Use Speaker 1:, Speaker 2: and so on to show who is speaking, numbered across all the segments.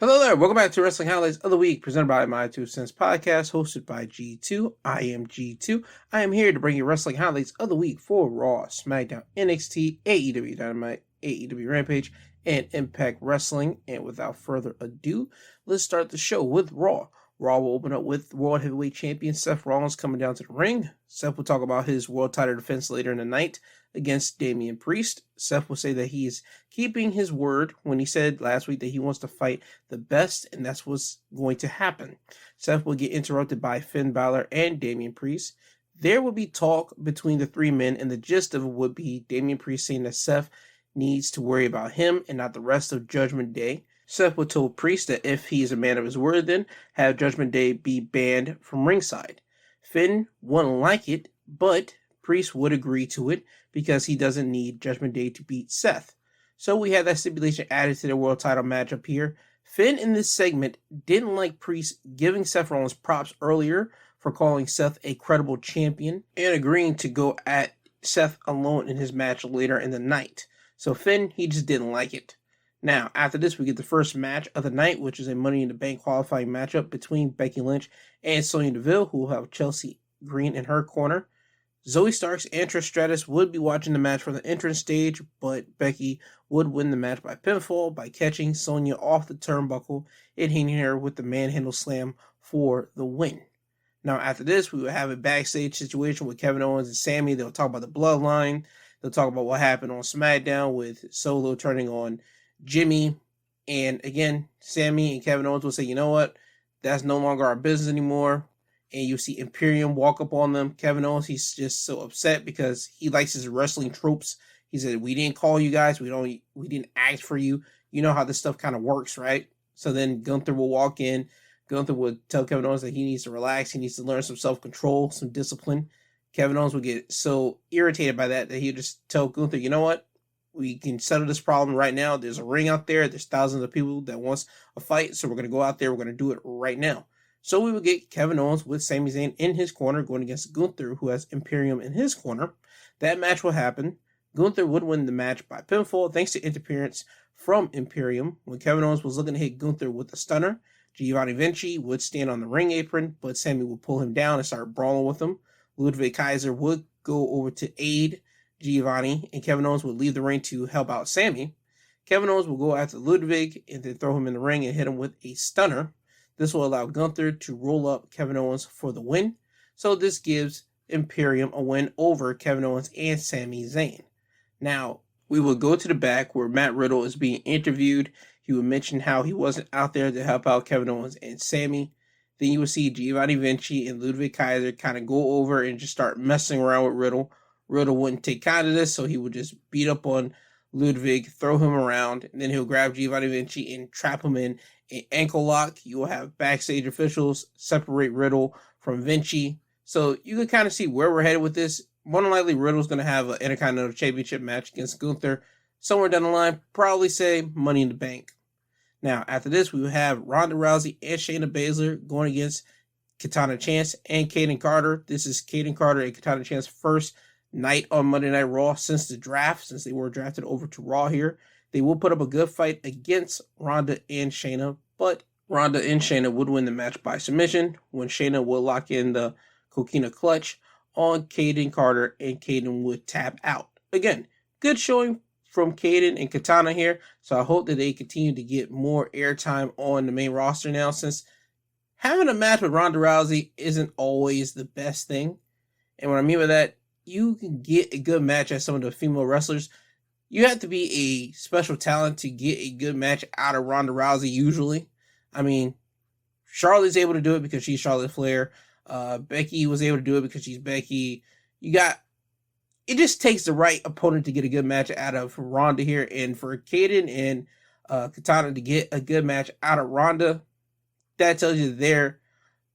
Speaker 1: Hello there, welcome back to Wrestling Highlights of the Week, presented by My Two Cents Podcast, hosted by G2. I am G2. I am here to bring you Wrestling Highlights of the Week for Raw, Smackdown, NXT, AEW Dynamite, AEW Rampage, and Impact Wrestling. And without further ado, let's start the show with Raw. Raw will open up with World Heavyweight Champion Seth Rollins coming down to the ring. Seth will talk about his world title defense later in the night against Damian Priest. Seth will say that he is keeping his word when he said last week that he wants to fight the best, and that's what's going to happen. Seth will get interrupted by Finn Balor and Damian Priest. There will be talk between the three men, and the gist of it would be Damian Priest saying that Seth needs to worry about him and not the rest of Judgment Day. Seth would tell Priest that if he is a man of his word, then have Judgment Day be banned from ringside. Finn wouldn't like it, but Priest would agree to it because he doesn't need Judgment Day to beat Seth. So we have that stipulation added to the world title matchup here. Finn in this segment didn't like Priest giving Seth Rollins props earlier for calling Seth a credible champion and agreeing to go at Seth alone in his match later in the night. So Finn, he just didn't like it. Now, after this, we get the first match of the night, which is a Money in the Bank qualifying matchup between Becky Lynch and Sonya Deville, who will have Chelsea Green in her corner. Zoe Starks and Trish Stratus would be watching the match from the entrance stage, but Becky would win the match by pinfall by catching Sonya off the turnbuckle and hitting her with the manhandle slam for the win. Now, after this, we will have a backstage situation with Kevin Owens and Sami. They'll talk about the bloodline. They'll talk about what happened on SmackDown with Solo turning on Jimmy. And again, Sami and Kevin Owens will say, you know what? That's no longer our business anymore. And you see Imperium walk up on them. Kevin Owens, he's just so upset because he likes his wrestling tropes. He said, we didn't call you guys. We didn't ask for you. You know how this stuff kind of works, right? So then Gunther will walk in. Gunther would tell Kevin Owens that he needs to relax. He needs to learn some self-control, some discipline. Kevin Owens would get so irritated by that he would just tell Gunther, you know what? We can settle this problem right now. There's a ring out there. There's thousands of people that wants a fight. So we're going to go out there. We're going to do it right now. So we will get Kevin Owens with Sami Zayn in his corner going against Gunther, who has Imperium in his corner. That match will happen. Gunther would win the match by pinfall thanks to interference from Imperium. When Kevin Owens was looking to hit Gunther with a stunner, Giovanni Vinci would stand on the ring apron, but Sami would pull him down and start brawling with him. Ludwig Kaiser would go over to aid Giovanni, and Kevin Owens would leave the ring to help out Sami. Kevin Owens will go after Ludwig and then throw him in the ring and hit him with a stunner. This will allow Gunther to roll up Kevin Owens for the win. So this gives Imperium a win over Kevin Owens and Sami Zayn. Now, we will go to the back where Matt Riddle is being interviewed. He would mention how he wasn't out there to help out Kevin Owens and Sami. Then you will see Giovanni Vinci and Ludwig Kaiser kind of go over and just start messing around with Riddle. Riddle wouldn't take kind of this, so he would just beat up on Ludwig, throw him around, and then he'll grab Giovanni Vinci and trap him in an ankle lock. You will have backstage officials separate Riddle from Vinci. So you can kind of see where we're headed with this. More than likely, Riddle's going to have an Intercontinental Championship match against Gunther. Somewhere down the line, probably say Money in the Bank. Now, after this, we will have Ronda Rousey and Shayna Baszler going against Katana Chance and Kaden Carter. This is Kaden Carter and Katana Chance's first night on Monday Night Raw since the draft, since they were drafted over to Raw here. They will put up a good fight against Ronda and Shayna, but Ronda and Shayna would win the match by submission when Shayna will lock in the Coquina Clutch on Kaden Carter and Kaden would tap out. Again, good showing from Kaden and Katana here, so I hope that they continue to get more airtime on the main roster now, since having a match with Ronda Rousey isn't always the best thing. And what I mean by that, you can get a good match at some of the female wrestlers. You have to be a special talent to get a good match out of Ronda Rousey usually. I mean, Charlotte's able to do it because she's Charlotte Flair. Becky was able to do it because she's Becky. It just takes the right opponent to get a good match out of Ronda here. And for Kaden and Katana to get a good match out of Ronda, that tells you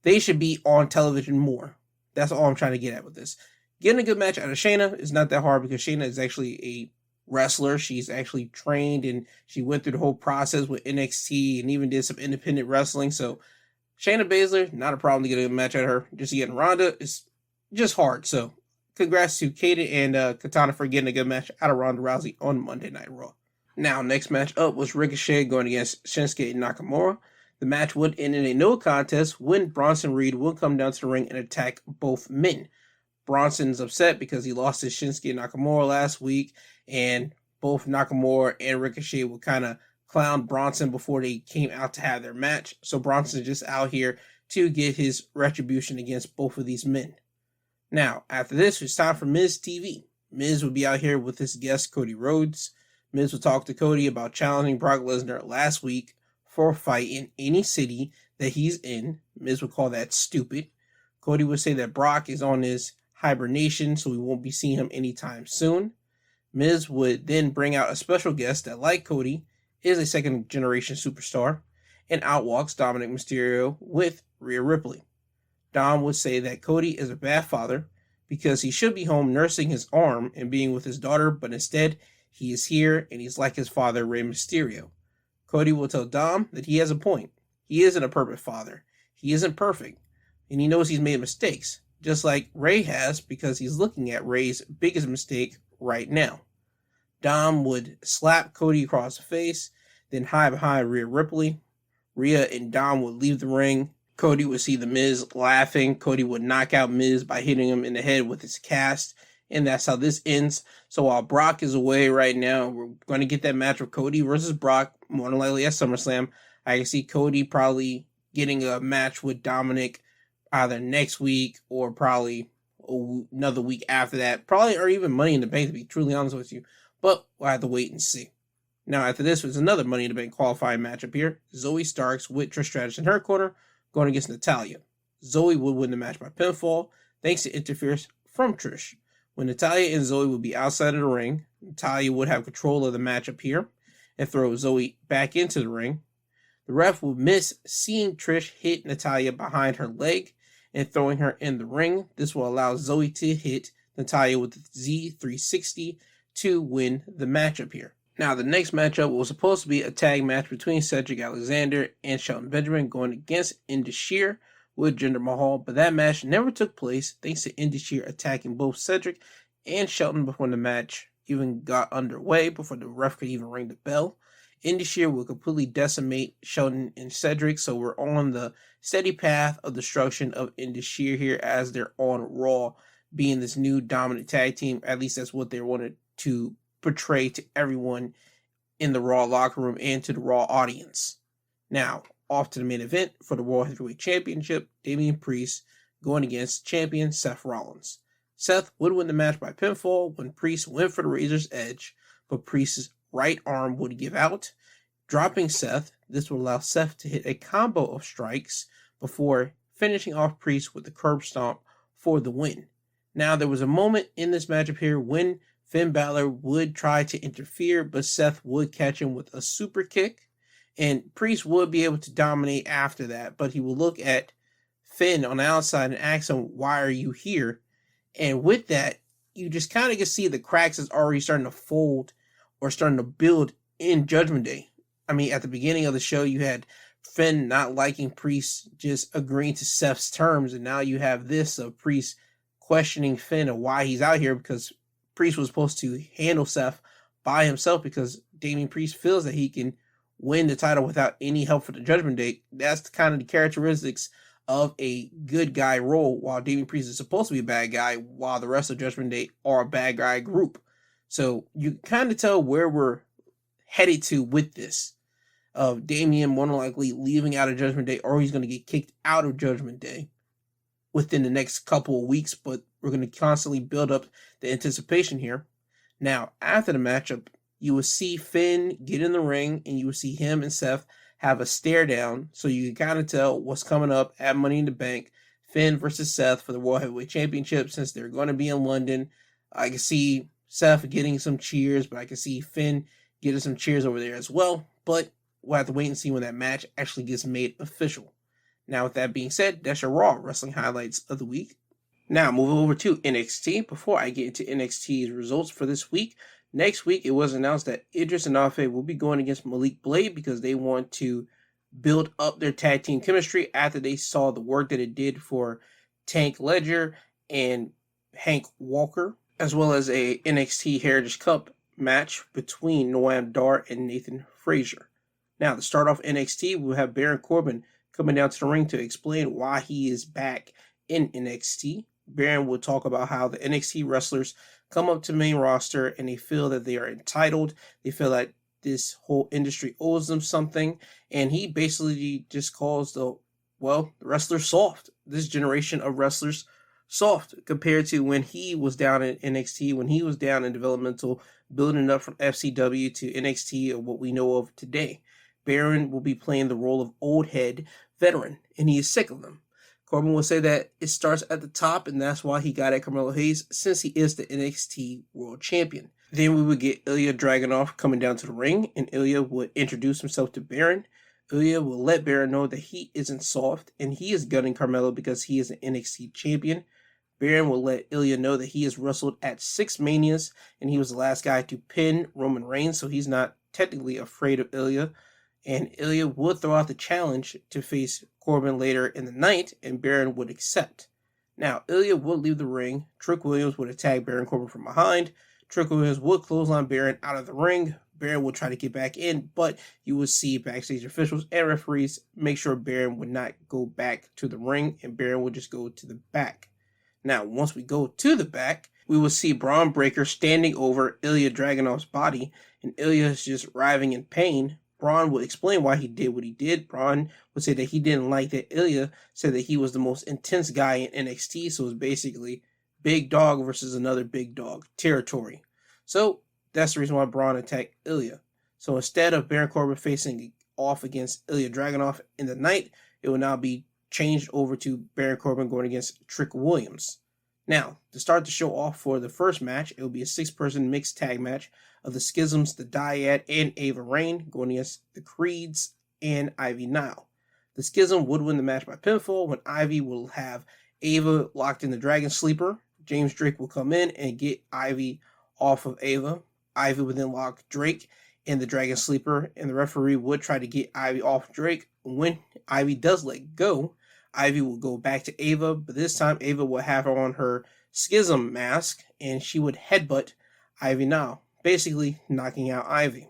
Speaker 1: they should be on television more. That's all I'm trying to get at with this. Getting a good match out of Shayna is not that hard because Shayna is actually a wrestler. She's actually trained and she went through the whole process with NXT and even did some independent wrestling. So Shayna Baszler, not a problem to get a good match out of her. Just getting Ronda is just hard. So congrats to Kaden and Katana for getting a good match out of Ronda Rousey on Monday Night Raw. Now, next match up was Ricochet going against Shinsuke Nakamura. The match would end in a no contest when Bronson Reed would come down to the ring and attack both men. Bronson's upset because he lost to Shinsuke Nakamura last week, and both Nakamura and Ricochet would kind of clown Bronson before they came out to have their match. So Bronson's just out here to get his retribution against both of these men. Now, after this, it's time for Miz TV. Miz would be out here with his guest, Cody Rhodes. Miz would talk to Cody about challenging Brock Lesnar last week for a fight in any city that he's in. Miz would call that stupid. Cody would say that Brock is on his hibernation, so we won't be seeing him anytime soon. Miz would then bring out a special guest that, like Cody, is a second-generation superstar, and out walks Dominic Mysterio with Rhea Ripley. Dom would say that Cody is a bad father because he should be home nursing his arm and being with his daughter, but instead he is here and he's like his father, Rey Mysterio. Cody will tell Dom that he has a point. He isn't a perfect father. He isn't perfect, and he knows he's made mistakes, just like Rey has, because he's looking at Rey's biggest mistake right now. Dom would slap Cody across the face, then hide behind Rhea Ripley. Rhea and Dom would leave the ring. Cody would see The Miz laughing. Cody would knock out Miz by hitting him in the head with his cast, and that's how this ends. So while Brock is away right now, we're going to get that match of Cody versus Brock, more than likely at SummerSlam. I can see Cody probably getting a match with Dominic either next week or probably another week after that. Probably, or even Money in the Bank, to be truly honest with you. But we'll have to wait and see. Now, after this was another Money in the Bank qualifying matchup here. Zoe Starks with Trish Stratus in her corner, going against Natalya. Zoe would win the match by pinfall, thanks to interference from Trish. When Natalya and Zoe would be outside of the ring, Natalya would have control of the matchup here and throw Zoe back into the ring. The ref would miss seeing Trish hit Natalya behind her leg and throwing her in the ring. This will allow Zoe to hit Natalya with the Z360 to win the matchup here. Now, the next matchup was supposed to be a tag match between Cedric Alexander and Shelton Benjamin going against Indus with Jinder Mahal, but that match never took place thanks to Indus attacking both Cedric and Shelton before the match even got underway, before the ref could even ring the bell. Indus will completely decimate Shelton and Cedric, so we're on the steady path of destruction of Indus here as they're on Raw, being this new dominant tag team. At least that's what they wanted to portray to everyone in the Raw locker room and to the Raw audience. Now, off to the main event for the Raw Heavyweight Championship, Damian Priest going against champion Seth Rollins. Seth would win the match by pinfall when Priest went for the Razor's Edge, but Priest's right arm would give out, dropping Seth. This would allow Seth to hit a combo of strikes before finishing off Priest with the curb stomp for the win. Now, there was a moment in this matchup here when Finn Balor would try to interfere, but Seth would catch him with a super kick, and Priest would be able to dominate after that, but he will look at Finn on the outside and ask him, "Why are you here?" And with that, you just kind of can see the cracks is already starting to fold or starting to build in Judgment Day. I mean, at the beginning of the show, you had Finn not liking Priest, just agreeing to Seth's terms, and now you have this of Priest questioning Finn of why he's out here, because Priest was supposed to handle Seth by himself because Damian Priest feels that he can win the title without any help for the Judgment Day. That's kind of the characteristics of a good guy role, while Damian Priest is supposed to be a bad guy, while the rest of Judgment Day are a bad guy group. So you kind of tell where we're headed to with this. Of Damian more than likely leaving out of Judgment Day, or he's going to get kicked out of Judgment Day within the next couple of weeks, but we're going to constantly build up the anticipation here. Now, after the matchup, you will see Finn get in the ring, and you will see him and Seth have a stare down, so you can kind of tell what's coming up at Money in the Bank. Finn versus Seth for the World Heavyweight Championship, since they're going to be in London. I can see Seth getting some cheers, but I can see Finn getting some cheers over there as well, but we'll have to wait and see when that match actually gets made official. Now, with that being said, that's your Raw wrestling highlights of the week. Now, moving over to NXT. Before I get into NXT's results for this week, next week it was announced that Idris and Afe will be going against Malik Blade because they want to build up their tag team chemistry after they saw the work that it did for Tank Ledger and Hank Walker, as well as a NXT Heritage Cup match between Noam Dar and Nathan Frazier. Now, to start off NXT, we'll have Baron Corbin coming down to the ring to explain why he is back in NXT. Baron will talk about how the NXT wrestlers come up to the main roster and they feel that they are entitled. They feel like this whole industry owes them something. And he basically just calls the wrestlers soft. This generation of wrestlers soft compared to when he was down in NXT, when he was down in developmental, building up from FCW to NXT, or what we know of today. Baron will be playing the role of old head veteran, and he is sick of them. Corbin will say that it starts at the top, and that's why he got at Carmelo Hayes, since he is the NXT World Champion. Then we would get Ilya Dragunov coming down to the ring, and Ilya would introduce himself to Baron. Ilya will let Baron know that he isn't soft, and he is gunning Carmelo because he is an NXT champion. Baron will let Ilya know that he has wrestled at 6 Manias, and he was the last guy to pin Roman Reigns, so he's not technically afraid of Ilya. And Ilya would throw out the challenge to face Corbin later in the night, and Baron would accept. Now, Ilya would leave the ring. Trick Williams would attack Baron Corbin from behind. Trick Williams would clothesline Baron out of the ring. Baron would try to get back in, but you would see backstage officials and referees make sure Baron would not go back to the ring, and Baron would just go to the back. Now, once we go to the back, we will see Braun Breaker standing over Ilya Dragunov's body, and Ilya is just writhing in pain. Braun will explain why he did what he did. Braun would say that he didn't like that Ilya said that he was the most intense guy in NXT, so it was basically big dog versus another big dog territory. So that's the reason why Braun attacked Ilya. So instead of Baron Corbin facing off against Ilya Dragunov in the night, it will now be changed over to Baron Corbin going against Trick Williams. Now, to start the show off for the first match, it will be a 6-person mixed tag match of the Schisms, the Dyad, and Ava Raine going against the Creeds and Ivy Nile. The Schism would win the match by pinfall when Ivy will have Ava locked in the Dragon Sleeper. James Drake will come in and get Ivy off of Ava. Ivy would then lock Drake in the Dragon Sleeper, and the referee would try to get Ivy off Drake. When Ivy does let go, Ivy will go back to Ava, but this time Ava will have her on her Schism mask, and she would headbutt Ivy Nile, basically knocking out Ivy.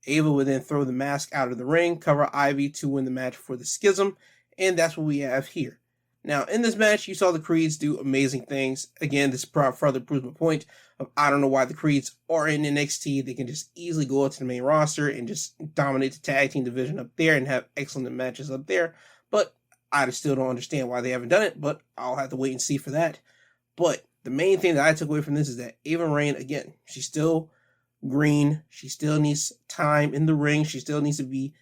Speaker 1: Ava would then throw the mask out of the ring, cover Ivy to win the match for the Schism, and that's what we have here. Now, in this match, you saw the Creeds do amazing things. Again, this further proves my point of I don't know why the Creeds are in NXT. They can just easily go up to the main roster and just dominate the tag team division up there and have excellent matches up there. But I still don't understand why they haven't done it, but I'll have to wait and see for that. But the main thing that I took away from this is that Ava Raine, again, she's still green. She still needs time in the ring. She still needs to be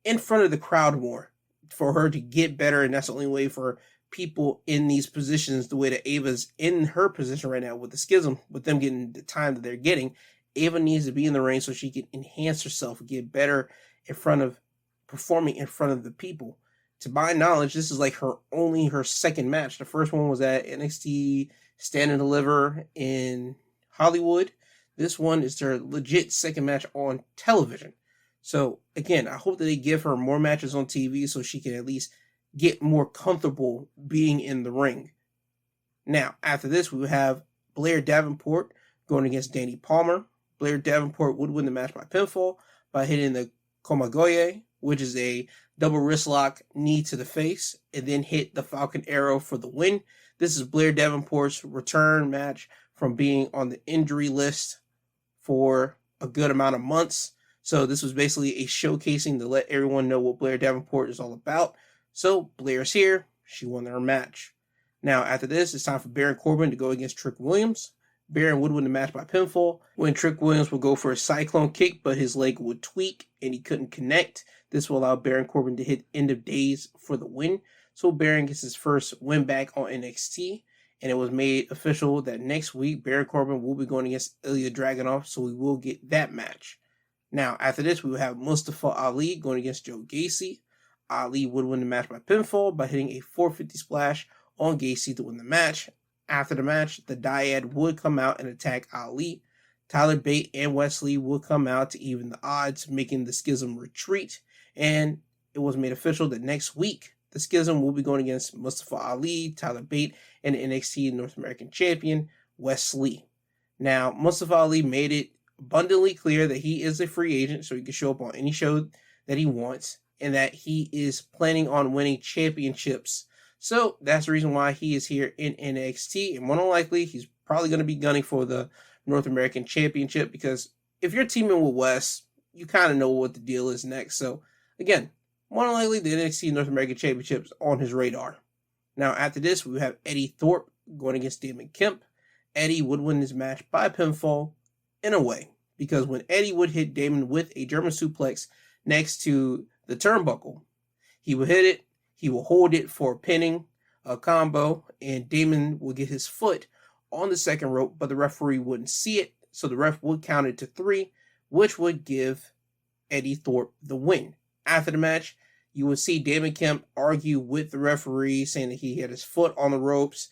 Speaker 1: in front of the crowd more for her to get better, and that's the only way for people in these positions, the way that Ava's in her position right now with the Schism, with them getting the time that they're getting. Ava needs to be in the ring so she can enhance herself, get better in front of, performing in front of the people. To my knowledge, this is like her second match. The first one was at NXT Stand and Deliver in Hollywood. This one is their legit second match on television. So again, I hope that they give her more matches on TV so she can at least get more comfortable being in the ring. Now, after this, we will have Blair Davenport going against Danny Palmer. Blair Davenport would win the match by pinfall by hitting the Komagoye, which is a double wrist lock knee to the face, and then hit the Falcon Arrow for the win. This is Blair Davenport's return match from being on the injury list for a good amount of months. So this was basically a showcasing to let everyone know what Blair Davenport is all about. So Blair's here. She won her match. Now, after this, it's time for Baron Corbin to go against Trick Williams. Baron would win the match by pinfall when Trick Williams would go for a cyclone kick, but his leg would tweak and he couldn't connect. This will allow Baron Corbin to hit End of Days for the win. So Baron gets his first win back on NXT, and it was made official that next week Baron Corbin will be going against Ilya Dragunov, so we will get that match. Now, after this, we will have Mustafa Ali going against Joe Gacy. Ali would win the match by pinfall by hitting a 450 splash on Gacy to win the match. After the match, the Dyad would come out and attack Ali. Tyler Bate and Wesley would come out to even the odds, making the Schism retreat. And it was made official that next week, the Schism will be going against Mustafa Ali, Tyler Bate, and NXT North American Champion, Wesley. Now, Mustafa Ali made it abundantly clear that he is a free agent, so he can show up on any show that he wants, and that he is planning on winning championships. So that's the reason why he is here in NXT, and more than likely, he's probably going to be gunning for the North American Championship, because if you're teaming with Wes, you kind of know what the deal is next. So again, more than likely, the NXT North American Championship is on his radar. Now, after this, we have Eddie Thorpe going against Damon Kemp. Eddie would win this match by pinfall in a way, because when Eddie would hit Damon with a German suplex next to the turnbuckle, he would hit it, he will hold it for pinning a combo, and Damon will get his foot on the second rope, but the referee wouldn't see it, so the ref would count it to 3, which would give Eddie Thorpe the win. After the match, you would see Damon Kemp argue with the referee, saying that he had his foot on the ropes.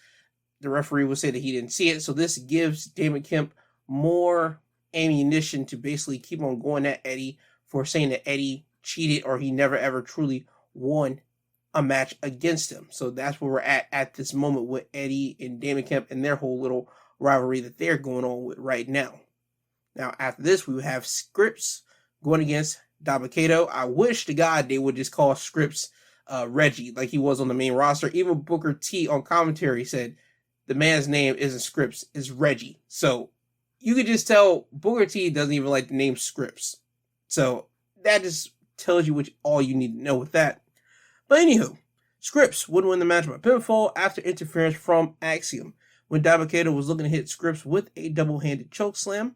Speaker 1: The referee would say that he didn't see it, so this gives Damon Kemp more ammunition to basically keep on going at Eddie for saying that Eddie cheated or he never ever truly won a match against him. So that's where we're at this moment with Eddie and Damon Kemp and their whole little rivalry that they're going on with right now. Now, after this, we would have Scripps going against Dabba-Kato. I wish to God they would just call Scripps Reggie like he was on the main roster. Even Booker T on commentary said the man's name isn't Scripps, it's Reggie. So you could just tell Booker T doesn't even like the name Scripps. So that just tells you all you need to know with that. But anywho, Scripps would win the match by pinfall after interference from Axiom. When Dabba-Kato was looking to hit Scripps with a double-handed chokeslam,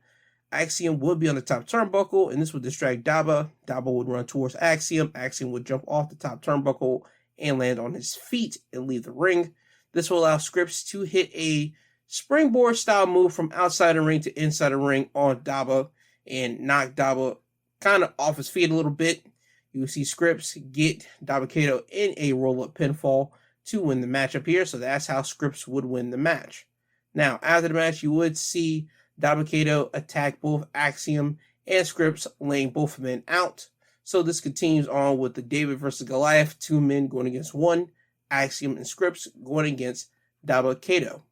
Speaker 1: Axiom would be on the top turnbuckle, and this would distract Dabba. Dabba would run towards Axiom. Axiom would jump off the top turnbuckle and land on his feet and leave the ring. This will allow Scripps to hit a springboard-style move from outside the ring to inside the ring on Dabba and knock Dabba kind of off his feet a little bit. You will see Scripps get Dabba-Kato in a roll-up pinfall to win the match up here, so that's how Scripps would win the match. Now, after the match, you would see Dabba-Kato attack both Axiom and Scripps, laying both men out. So this continues on with the David versus Goliath, 2 men going against 1, Axiom and Scripps going against Dabba-Kato.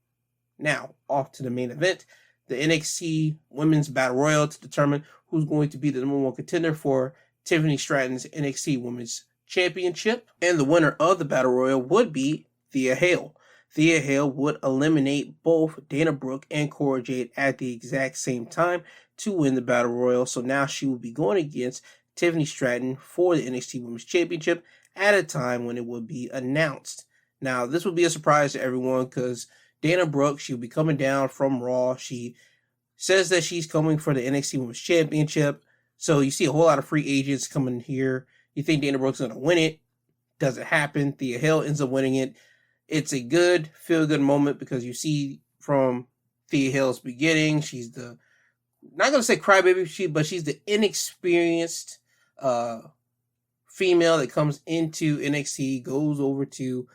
Speaker 1: Now, off to the main event, the NXT Women's Battle Royal, to determine who's going to be the number 1 contender for Tiffany Stratton's NXT Women's Championship. And the winner of the Battle Royal would be Thea Hale. Thea Hale would eliminate both Dana Brooke and Cora Jade at the exact same time to win the Battle Royal. So now she will be going against Tiffany Stratton for the NXT Women's Championship at a time when it would be announced. Now, this would be a surprise to everyone because Dana Brooke, she'll be coming down from Raw. She says that she's coming for the NXT Women's Championship. So you see a whole lot of free agents coming here. You think Dana Brooke's going to win it. Doesn't happen. Thea Hale ends up winning it. It's a good, feel-good moment because you see from Thea Hale's beginning, she's the, not going to say crybaby, but she's the inexperienced female that comes into NXT, goes over to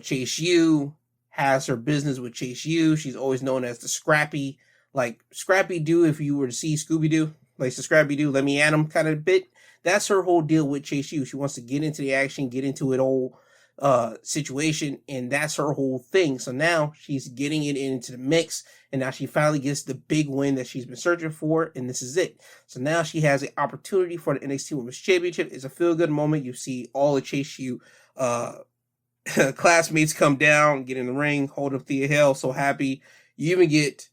Speaker 1: Chase U, has her business with Chase U. She's always known as the Scrappy, like Scrappy-Doo if you were to see Scooby-Doo, like the Scrappy-Doo, let me at him kind of bit. That's her whole deal with Chase U. She wants to get into the action, get into it all situation, and that's her whole thing. So now she's getting it into the mix, and now she finally gets the big win that she's been searching for, and this is it. So now she has an opportunity for the NXT Women's Championship. It's a feel-good moment. You see all the Chase U classmates come down, get in the ring, hold up Thea Hale, so happy. You even get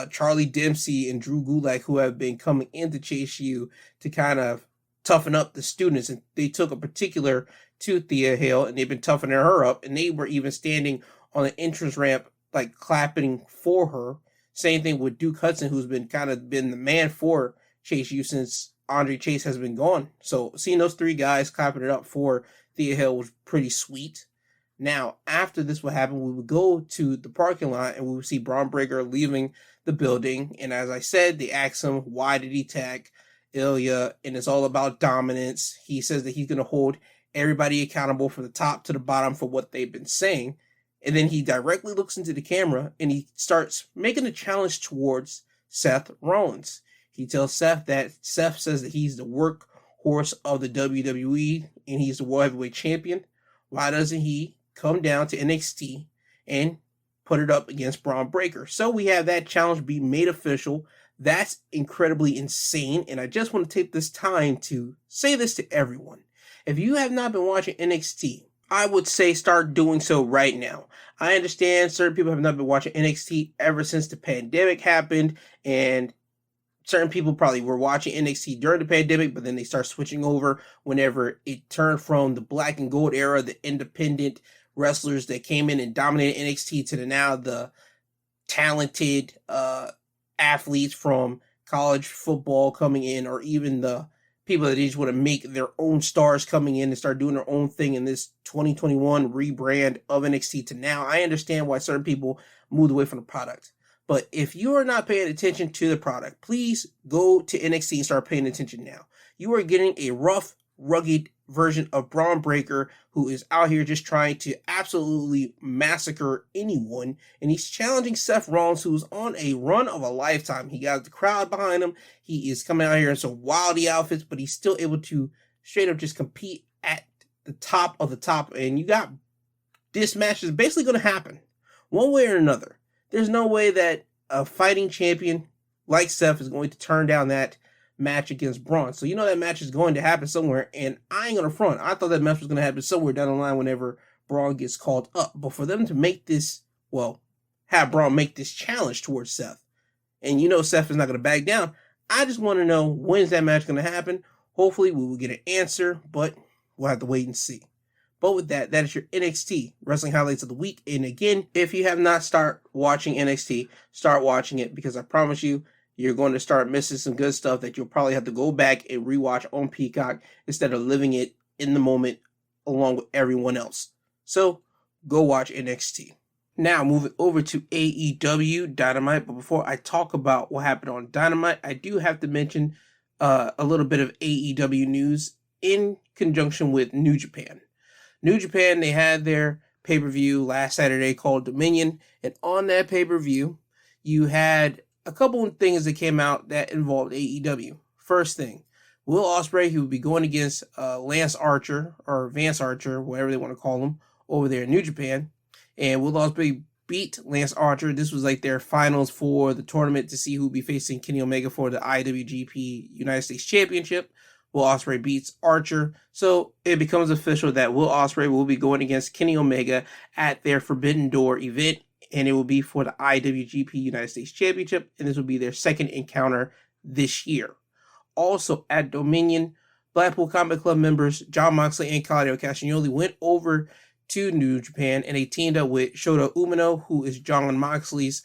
Speaker 1: Charlie Dempsey and Drew Gulak, who have been coming into Chase U to kind of toughen up the students, and they took a particular to Thea Hale, and they've been toughening her up, and they were even standing on the entrance ramp, like clapping for her. Same thing with Duke Hudson, who's been the man for Chase U since Andre Chase has been gone. So seeing those 3 guys clapping it up for Thea Hale was pretty sweet. Now, after this would happen, we would go to the parking lot, and we would see Braun Breaker leaving the building, and as I said, they asked him, why did he tag Ilya? And it's all about dominance. He says that he's going to hold everybody accountable from the top to the bottom for what they've been saying. And then he directly looks into the camera and he starts making a challenge towards Seth Rollins. He tells Seth that Seth says that he's the workhorse of the WWE and he's the World Heavyweight Champion. Why doesn't he come down to NXT and put it up against Braun Breaker? So we have that challenge be made official. That's incredibly insane, and I just want to take this time to say this to everyone. If you have not been watching NXT, I would say start doing so right now. I understand certain people have not been watching NXT ever since the pandemic happened, and certain people probably were watching NXT during the pandemic, but then they start switching over whenever it turned from the black and gold era, the independent wrestlers that came in and dominated NXT, to the talented athletes from college football coming in, or even the people that just want to make their own stars coming in and start doing their own thing in this 2021 rebrand of NXT to now. I understand why certain people moved away from the product. But if you are not paying attention to the product, please go to NXT and start paying attention now. You are getting a rough, rugged version of Braun Breaker, who is out here just trying to absolutely massacre anyone. And he's challenging Seth Rollins, who's on a run of a lifetime. He got the crowd behind him. He is coming out here in some wildy outfits, but he's still able to straight up just compete at the top of the top. And you got this match is basically going to happen one way or another. There's no way that a fighting champion like Seth is going to turn down that match against Braun. So you know that match is going to happen somewhere, and I ain't going to front. I thought that match was going to happen somewhere down the line whenever Braun gets called up. But for them to make this, have Braun make this challenge towards Seth, and you know Seth is not going to back down, I just want to know, when's that match going to happen? Hopefully we will get an answer, but we'll have to wait and see. But with that, that is your NXT Wrestling Highlights of the Week. And again, if you have not started watching NXT, start watching it, because I promise you, you're going to start missing some good stuff that you'll probably have to go back and rewatch on Peacock instead of living it in the moment along with everyone else. So go watch NXT. Now moving over to AEW Dynamite. But before I talk about what happened on Dynamite, I do have to mention a little bit of AEW news in conjunction with New Japan. New Japan, they had their pay-per-view last Saturday called Dominion, and on that pay-per-view, you had a couple of things that came out that involved AEW. First thing, Will Ospreay, who would be going against Lance Archer, or Vance Archer, whatever they want to call him, over there in New Japan, and Will Ospreay beat Lance Archer. This was like their finals for the tournament to see who would be facing Kenny Omega for the IWGP United States Championship. Will Ospreay beats Archer, so it becomes official that Will Ospreay will be going against Kenny Omega at their Forbidden Door event, and it will be for the IWGP United States Championship, and this will be their second encounter this year. Also at Dominion, Blackpool Combat Club members Jon Moxley and Claudio Castagnoli went over to New Japan, and they teamed up with Shota Umino, who is Jon Moxley's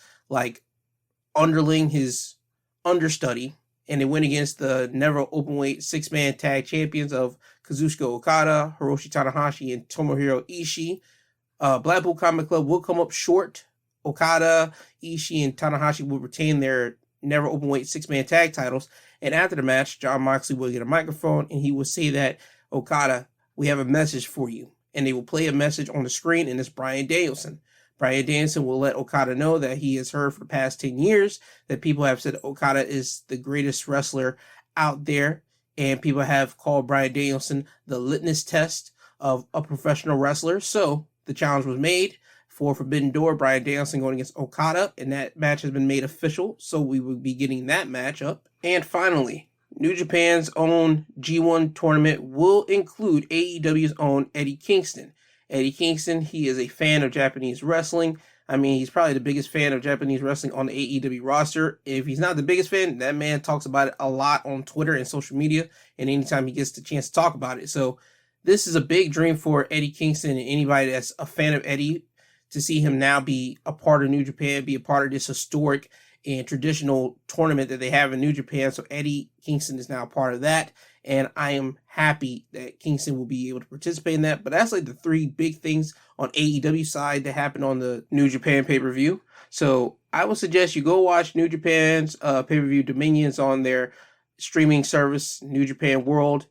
Speaker 1: underling, his understudy. And they went against the never openweight 6-man tag champions of Kazuchika Okada, Hiroshi Tanahashi, and Tomohiro Ishii. Blackpool Combat Club will come up short. Okada, Ishii, and Tanahashi will retain their never openweight 6-man tag titles. And after the match, Jon Moxley will get a microphone and he will say that, Okada, we have a message for you. And they will play a message on the screen, and it's Bryan Danielson. Bryan Danielson will let Okada know that he has heard for the past 10 years that people have said Okada is the greatest wrestler out there, and people have called Bryan Danielson the litmus test of a professional wrestler. So the challenge was made for Forbidden Door, Bryan Danielson going against Okada, and that match has been made official, so we will be getting that matchup. And finally, New Japan's own G1 tournament will include AEW's own Eddie Kingston. Eddie Kingston, he is a fan of Japanese wrestling. I mean, he's probably the biggest fan of Japanese wrestling on the AEW roster. If he's not the biggest fan, that man talks about it a lot on Twitter and social media, and anytime he gets the chance to talk about it. So this is a big dream for Eddie Kingston and anybody that's a fan of Eddie, to see him now be a part of New Japan, be a part of this historic and traditional tournament that they have in New Japan. So Eddie Kingston is now a part of that. And I am happy that Kingston will be able to participate in that. But that's like the three big things on AEW side that happened on the New Japan pay-per-view. So I would suggest you go watch New Japan's pay-per-view Dominions on their streaming service, New Japan World.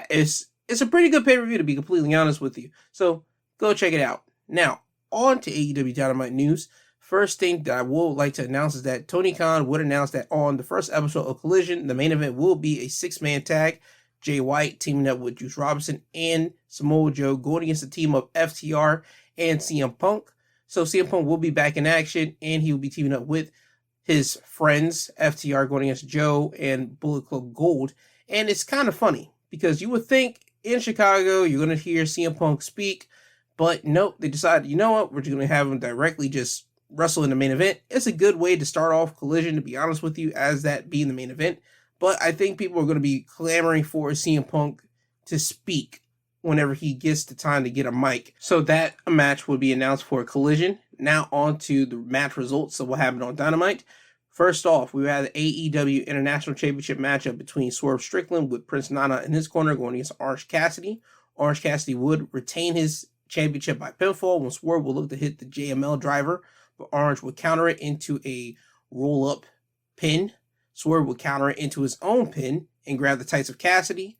Speaker 1: It's a pretty good pay-per-view, to be completely honest with you. So go check it out. Now, on to AEW Dynamite news. First thing that I would like to announce is that Tony Khan would announce that on the first episode of Collision, the main event will be a 6-man tag. Jay White teaming up with Juice Robinson and Samoa Joe going against the team of FTR and CM Punk. So CM Punk will be back in action, and he will be teaming up with his friends, FTR, going against Joe and Bullet Club Gold. And it's kind of funny because you would think in Chicago you're going to hear CM Punk speak, but nope, they decided, you know what, we're just going to have him directly just wrestle in the main event. It's a good way to start off Collision, to be honest with you, as that being the main event. But I think people are going to be clamoring for CM Punk to speak whenever he gets the time to get a mic. So that a match will be announced for a Collision. Now on to the match results of what happened on Dynamite. First off, we had the AEW International Championship matchup between Swerve Strickland with Prince Nana in his corner going against Orange Cassidy. Orange Cassidy would retain his championship by pinfall when Swerve will look to hit the JML driver, but Orange would counter it into a roll-up pin. Swerve would counter it into his own pin and grab the tights of Cassidy.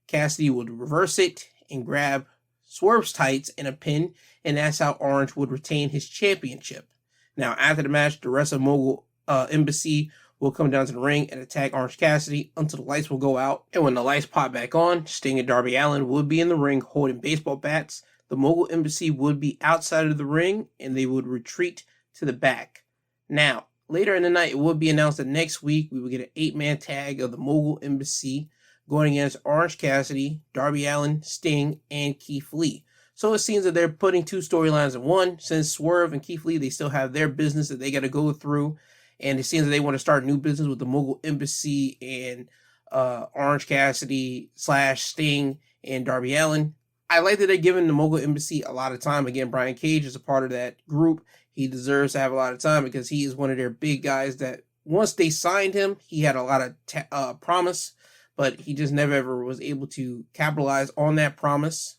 Speaker 1: Cassidy would reverse it and grab Swerve's tights in a pin, and that's how Orange would retain his championship. Now, after the match, the rest of Mogul Embassy will come down to the ring and attack Orange Cassidy until the lights will go out. And when the lights pop back on, Sting and Darby Allin would be in the ring holding baseball bats. The Mogul Embassy would be outside of the ring, and they would retreat to the back. Now, later in the night, it would be announced that next week we would get an 8-man tag of the Mogul Embassy going against Orange Cassidy, Darby Allin, Sting, and Keith Lee. So it seems that they're putting two storylines in one. Since Swerve and Keith Lee, they still have their business that they got to go through. And it seems that they want to start new business with the Mogul Embassy and Orange Cassidy / Sting and Darby Allin. I like that they're giving the Mogul Embassy a lot of time. Again, Brian Cage is a part of that group. He deserves to have a lot of time because he is one of their big guys that once they signed him, he had a lot of promise, but he just never ever was able to capitalize on that promise.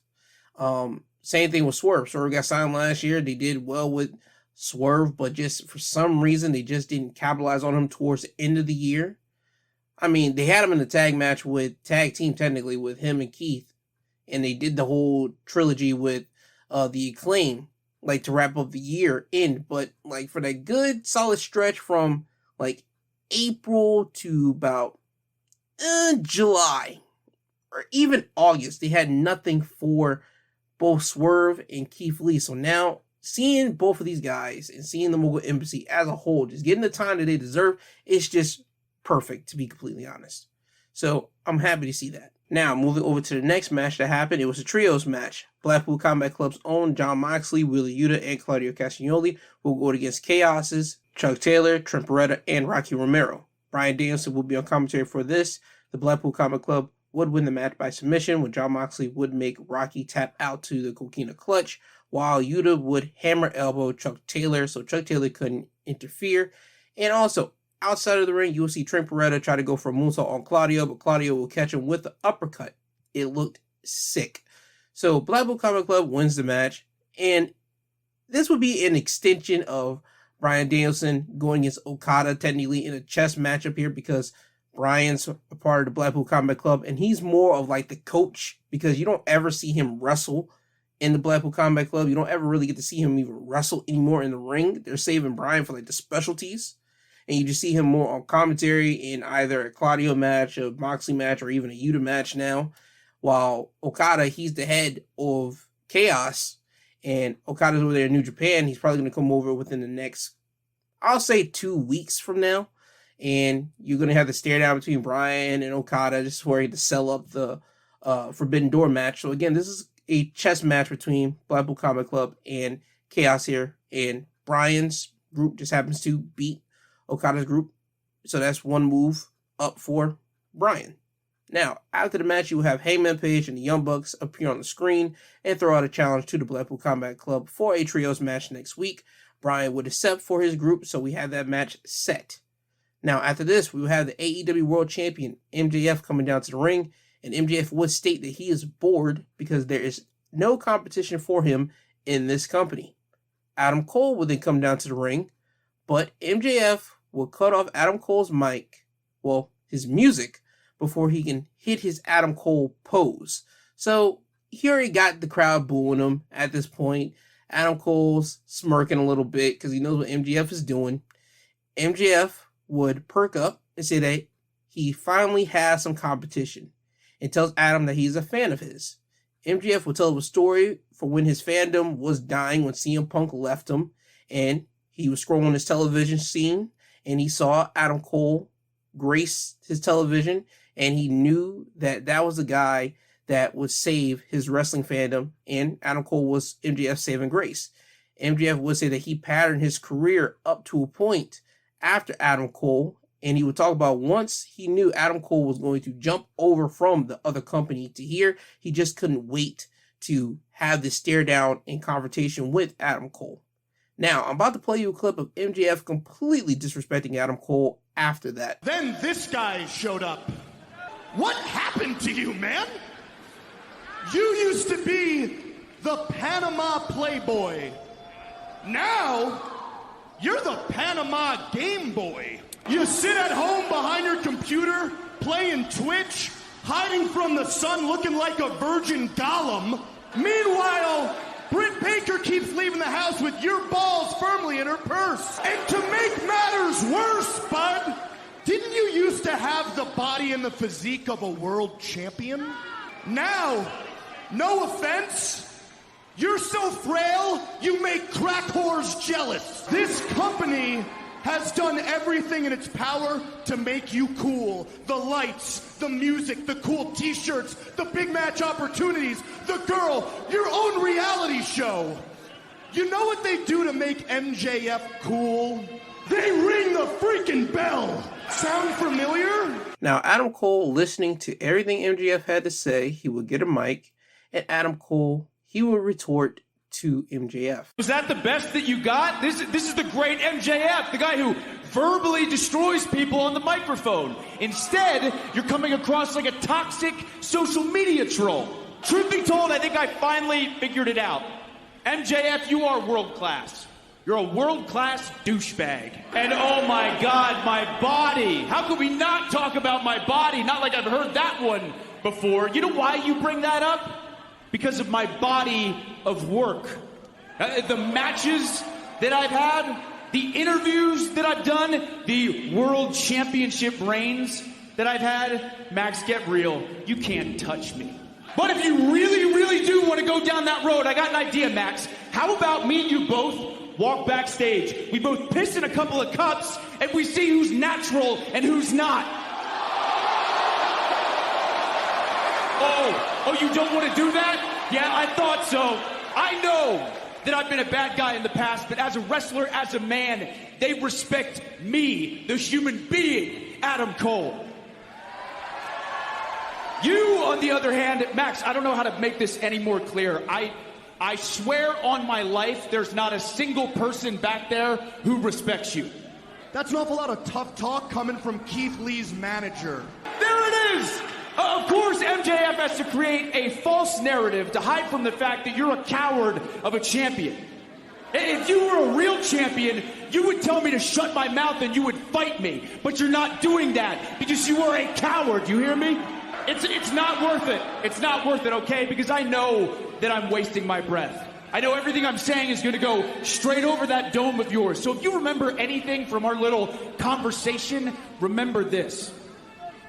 Speaker 1: Same thing with Swerve. Swerve got signed last year. They did well with Swerve, but just for some reason, they just didn't capitalize on him towards the end of the year. I mean, they had him in the tag match with tag team, technically, with him and Keith, and they did the whole trilogy with the Acclaim, like to wrap up the year in. But like for that good solid stretch from like April to about July or even August, they had nothing for both Swerve and Keith Lee. So now seeing both of these guys and seeing the Mogul Embassy as a whole, just getting the time that they deserve, it's just perfect, to be completely honest. So I'm happy to see that. Now, moving over to the next match that happened, it was a trios match. Blackpool Combat Club's own Jon Moxley, Wheeler Yuta, and Claudio Castagnoli will go against Chaos's Chuck Taylor, Trent Beretta, and Rocky Romero. Bryan Danielson will be on commentary for this. The Blackpool Combat Club would win the match by submission, when Jon Moxley would make Rocky tap out to the Coquina Clutch, while Yuta would hammer elbow Chuck Taylor so Chuck Taylor couldn't interfere. And also, outside of the ring, you will see Trent Beretta try to go for a moonsault on Claudio, but Claudio will catch him with the uppercut. It looked sick. So Blackpool Combat Club wins the match, and this would be an extension of Bryan Danielson going against Okada, technically in a chess matchup here, because Bryan's a part of the Blackpool Combat Club, and he's more of like the coach, because you don't ever see him wrestle in the Blackpool Combat Club. You don't ever really get to see him even wrestle anymore in the ring. They're saving Bryan for like the specialties, and you just see him more on commentary in either a Claudio match, a Moxley match, or even a Yuta match now. While Okada, he's the head of Chaos, and Okada's over there in New Japan. He's probably going to come over within the next, I'll say 2 weeks from now. And you're going to have the stare down between Bryan and Okada, just where to sell up the Forbidden Door match. So again, this is a chess match between Blackpool Combat Club and Chaos here. And Bryan's group just happens to beat Okada's group. So that's one move up for Bryan. Now, after the match, you will have Hangman Page and the Young Bucks appear on the screen and throw out a challenge to the Blackpool Combat Club for a trios match next week. Bryan would accept for his group, so we have that match set. Now, after this, we will have the AEW World Champion, MJF, coming down to the ring, and MJF would state that he is bored because there is no competition for him in this company. Adam Cole would then come down to the ring, but MJF will cut off Adam Cole's his music, before he can hit his Adam Cole pose. So he already got the crowd booing him at this point. Adam Cole's smirking a little bit because he knows what MJF is doing. MJF would perk up and say that he finally has some competition and tells Adam that he's a fan of his. MJF will tell him a story for when his fandom was dying when CM Punk left him, and he was scrolling his television scene, and he saw Adam Cole grace his television, and he knew that that was the guy that would save his wrestling fandom, and Adam Cole was MJF's saving grace. MJF would say that he patterned his career up to a point after Adam Cole, and he would talk about once he knew Adam Cole was going to jump over from the other company to here, he just couldn't wait to have this stare down and confrontation with Adam Cole. Now, I'm about to play you a clip of MJF completely disrespecting Adam Cole after that.
Speaker 2: Then this guy showed up. What happened to you, man? You used to be the Panama Playboy. Now, you're the Panama Game Boy. You sit at home behind your computer, playing Twitch, hiding from the sun looking like a virgin golem. Meanwhile, Britt Baker keeps leaving the house with your balls firmly in her purse. And to make matters worse, bud, didn't you used to have the body and the physique of a world champion? Now, no offense, you're so frail, you make crack whores jealous. This company has done everything in its power to make you cool. The lights, the music, the cool t-shirts, the big match opportunities, the girl, your own reality show. You know what they do to make MJF cool? They ring the freaking bell. Sound familiar?
Speaker 1: Now, Adam Cole, listening to everything MJF had to say, he would get a mic, and Adam Cole, he would retort to MJF.
Speaker 3: Was that the best that you got? This is the great MJF, the guy who verbally destroys people on the microphone. Instead, you're coming across like a toxic social media troll. Truth be told, I think I finally figured it out. MJF, you are world class. You're a world-class douchebag. And oh my God, my body. How could we not talk about my body? Not like I've heard that one before. You know why you bring that up? Because of my body of work. The matches that I've had, the interviews that I've done, the world championship reigns that I've had. Max, get real. You can't touch me. But if you really, really do want to go down that road, I got an idea, Max. How about me and you both walk backstage? We both piss in a couple of cups, and we see who's natural and who's not. Oh, you don't want to do that? Yeah, I thought so. I know that I've been a bad guy in the past, but as a wrestler, as a man, they respect me, the human being, Adam Cole. You, on the other hand, Max, I don't know how to make this any more clear. I swear on my life, there's not a single person back there who respects you.
Speaker 2: That's an awful lot of tough talk coming from Keith Lee's manager.
Speaker 3: There it is! Of course, MJF has to create a false narrative to hide from the fact that you're a coward of a champion. If you were a real champion, you would tell me to shut my mouth and you would fight me. But you're not doing that because you are a coward, you hear me? It's not worth it. It's not worth it, okay? Because I know that I'm wasting my breath. I know everything I'm saying is going to go straight over that dome of yours. So if you remember anything from our little conversation, remember this.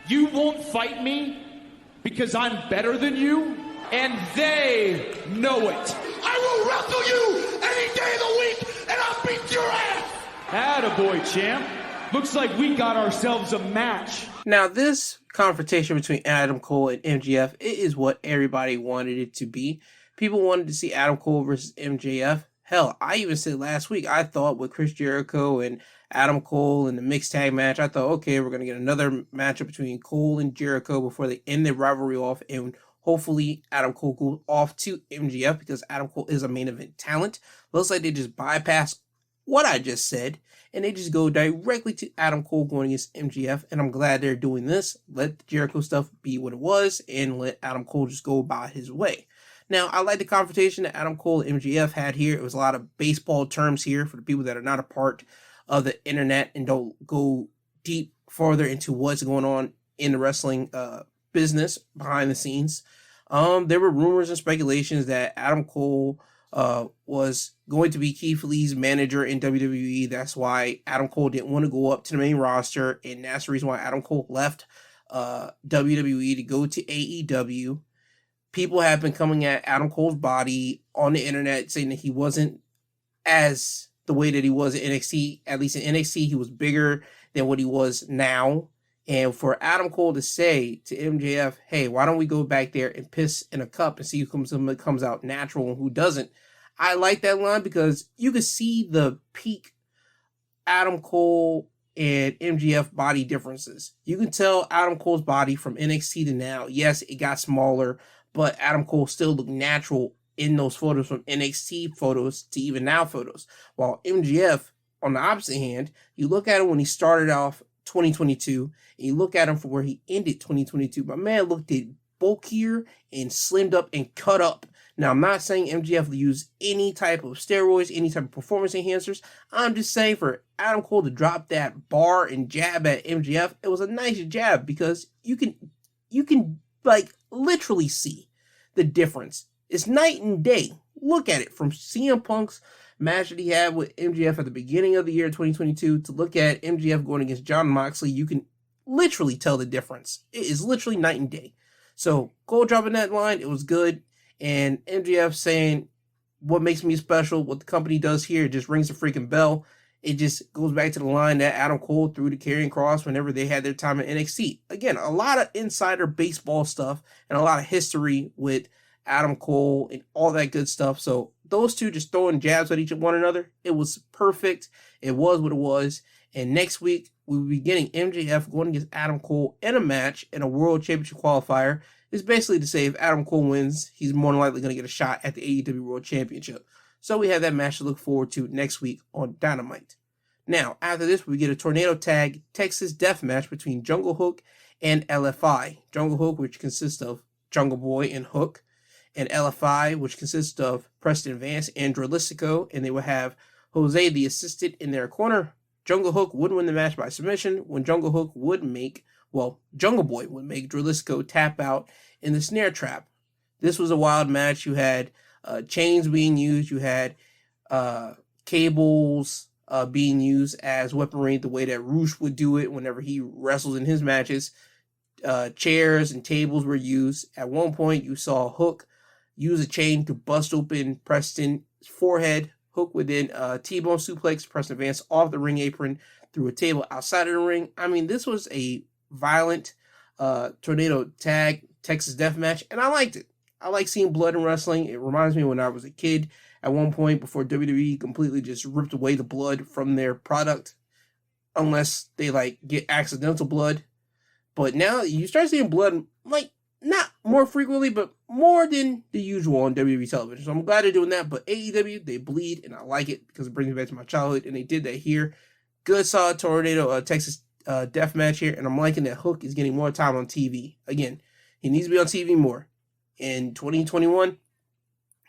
Speaker 3: You won't fight me because I'm better than you, and they know it.
Speaker 2: I will wrestle you any day of the week, and I'll beat your ass!
Speaker 3: Attaboy, champ. Looks like we got ourselves a match.
Speaker 1: Now, this confrontation between Adam Cole and MJF, it is what everybody wanted it to be. People wanted to see Adam Cole versus MJF. Hell, I even said last week, I thought with Chris Jericho and Adam Cole in the mixed tag match, I thought, okay, we're going to get another matchup between Cole and Jericho before they end their rivalry off, and hopefully Adam Cole goes off to MJF because Adam Cole is a main event talent. Looks like they just bypass what I just said, and they just go directly to Adam Cole going against MJF, and I'm glad they're doing this. Let the Jericho stuff be what it was, and let Adam Cole just go about his way. Now, I like the confrontation that Adam Cole and MJF had here. It was a lot of baseball terms here for the people that are not a part of the internet and don't go deep further into what's going on in the wrestling business behind the scenes. There were rumors and speculations that Adam Cole was going to be Keith Lee's manager in WWE. That's why Adam Cole didn't want to go up to the main roster, and that's the reason why Adam Cole left WWE to go to AEW. People have been coming at Adam Cole's body on the internet saying that he wasn't as the way that he was in NXT. At least in NXT, he was bigger than what he was now. And for Adam Cole to say to MJF, hey, why don't we go back there and piss in a cup and see who comes out natural and who doesn't? I like that line because you can see the peak Adam Cole and MJF body differences. You can tell Adam Cole's body from NXT to now. Yes, it got smaller, but Adam Cole still looked natural in those photos from NXT photos to even now photos. While MJF, on the opposite hand, you look at him when he started off 2022, and you look at him for where he ended 2022. My man looked at bulkier and slimmed up and cut up. Now, I'm not saying MJF use any type of steroids, any type of performance enhancers. I'm just saying for Adam Cole to drop that bar and jab at MJF, it was a nice jab because you can like literally see the difference. It's night and day. Look at it from CM Punk's match that he had with MJF at the beginning of the year 2022 to look at MJF going against Jon Moxley. You can literally tell the difference. It is literally night and day. So Cole dropping that line, it was good. And MJF saying what makes me special, what the company does here, it just rings the freaking bell. It just goes back to the line that Adam Cole threw to Karrion Kross whenever they had their time in NXT. Again, a lot of insider baseball stuff and a lot of history with Adam Cole and all that good stuff. So those two just throwing jabs at each one another, it was perfect. It was what it was. And next week, we will be getting MJF going against Adam Cole in a match in a World Championship qualifier. It's basically to say if Adam Cole wins, he's more than likely going to get a shot at the AEW World Championship. So we have that match to look forward to next week on Dynamite. Now, after this, we get a tornado tag Texas death match between Jungle Hook and LFI. Jungle Hook, which consists of Jungle Boy and Hook, and LFI, which consists of Preston Vance and Dralistico, and they will have Jose the assistant in their corner. Jungle Hook would win the match by submission when Jungle Boy would make Dralistico tap out in the snare trap. This was a wild match. You had chains being used. You had cables being used as weaponry, the way that Roosh would do it whenever he wrestles in his matches. Chairs and tables were used. At one point, you saw Hook use a chain to bust open Preston's forehead. Hook would then T-bone suplex Preston Vance off the ring apron through a table outside of the ring. I mean, this was a violent tornado tag Texas death match, and I liked it. I like seeing blood in wrestling. It reminds me when I was a kid at one point before WWE completely just ripped away the blood from their product, unless they like get accidental blood. But now you start seeing blood, like not more frequently, but more than the usual on WWE television. So I'm glad they're doing that. But AEW, they bleed, and I like it because it brings me back to my childhood, and they did that here. Good solid tornado Texas death match here, and I'm liking that Hook is getting more time on TV. Again, he needs to be on TV more. In 2021,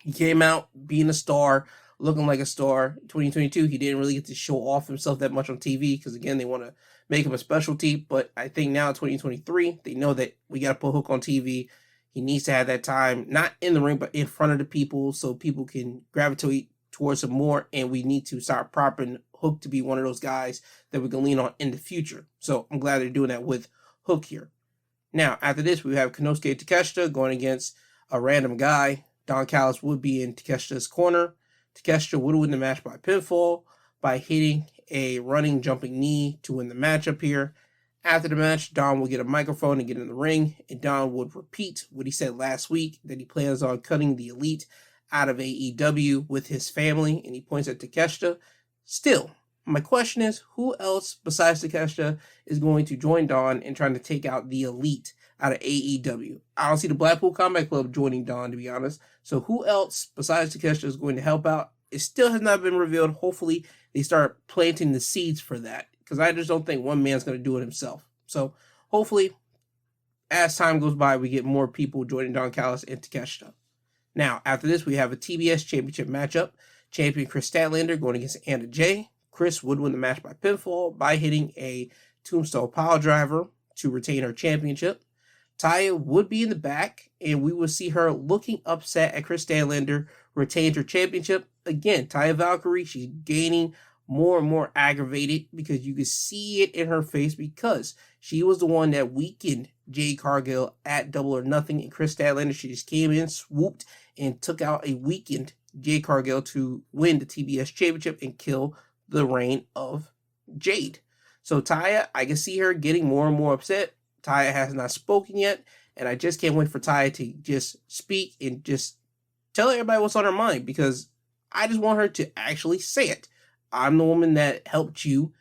Speaker 1: he came out being a star, looking like a star. 2022, he didn't really get to show off himself that much on TV because, again, they want to make him a specialty. But I think now in 2023, they know that we got to put Hook on TV. He needs to have that time, not in the ring, but in front of the people so people can gravitate towards him more. And we need to start propping Hook to be one of those guys that we can lean on in the future. So I'm glad they're doing that with Hook here. Now, after this, we have Konosuke Takeshita going against a random guy. Don Callis would be in Takeshita's corner. Takeshita would win the match by pinfall by hitting a running jumping knee to win the matchup here. After the match, Don will get a microphone and get in the ring, and Don would repeat what he said last week, that he plans on cutting the Elite out of AEW with his family, and he points at Takeshita. Still, my question is, who else besides Takeshita is going to join Don in trying to take out the Elite out of AEW? I don't see the Blackpool Combat Club joining Don, to be honest. So who else besides Takeshita is going to help out? It still has not been revealed. Hopefully they start planting the seeds for that, because I just don't think one man's going to do it himself. So hopefully, as time goes by, we get more people joining Don Callis and Takeshita. Now, after this, we have a TBS Championship matchup. Champion Chris Statlander going against Anna Jay. Chris would win the match by pinfall by hitting a tombstone pile driver to retain her championship. Taya would be in the back, and we will see her looking upset at Chris Statlander retained her championship. Again, Taya Valkyrie, she's gaining more and more aggravated because you could see it in her face because she was the one that weakened Jade Cargill at Double or Nothing, and Chris Statlander, she just came in, swooped, and took out a weakened Jade Cargill to win the TBS Championship and kill the reign of Jade. So Taya, I can see her getting more and more upset. Taya has not spoken yet, and I just can't wait for Taya to just speak and just tell everybody what's on her mind, because I just want her to actually say it. I'm the woman that helped you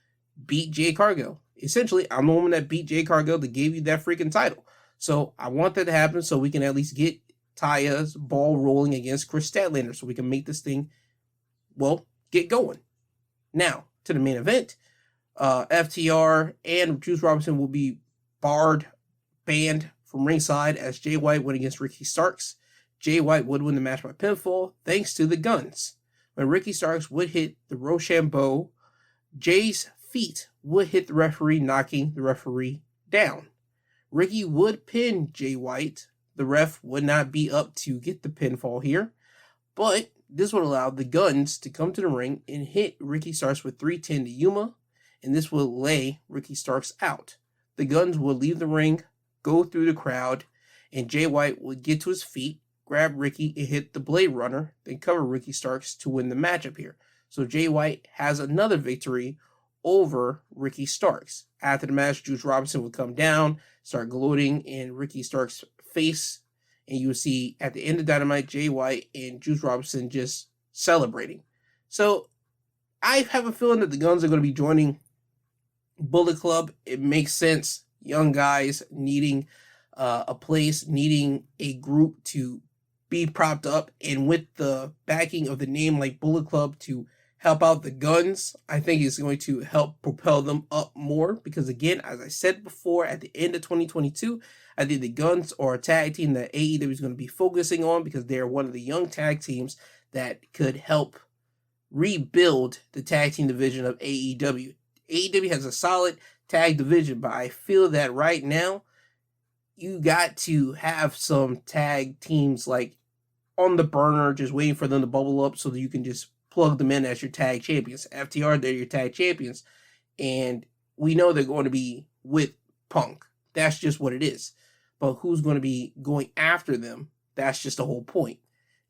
Speaker 1: beat Jade Cargill. Essentially, I'm the woman that beat Jade Cargill that gave you that freaking title. So I want that to happen so we can at least get Taya's ball rolling against Chris Statlander so we can make this thing, well, get going. Now, to the main event. FTR and Juice Robinson will be banned from ringside as Jay White went against Ricky Starks. Jay White would win the match by pinfall thanks to the guns. When Ricky Starks would hit the Rochambeau, Jay's feet would hit the referee, knocking the referee down. Ricky would pin Jay White. The ref would not be up to get the pinfall here, but this would allow the guns to come to the ring and hit Ricky Starks with 310 to Yuma, and this will lay Ricky Starks out. The guns would leave the ring, go through the crowd, and Jay White would get to his feet, grab Ricky, and hit the Blade Runner, then cover Ricky Starks to win the matchup here. So Jay White has another victory over Ricky Starks. After the match, Juice Robinson would come down, start gloating in Ricky Starks' face, and you will see at the end of Dynamite, Jay White and Juice Robinson just celebrating. So I have a feeling that the Guns are going to be joining Bullet Club. It makes sense. Young guys needing a place, needing a group to be propped up, and with the backing of the name like Bullet Club to help out the Guns, I think it's going to help propel them up more, because again, as I said before, at the end of 2022, I think the Guns are a tag team that AEW is going to be focusing on, because they're one of the young tag teams that could help rebuild the tag team division of AEW. AEW has a solid tag division, but I feel that right now you got to have some tag teams like on the burner, just waiting for them to bubble up so that you can just plug them in as your tag champions. FTR, they're your tag champions, and we know they're going to be with Punk. That's just what it is. But who's going to be going after them? That's just the whole point.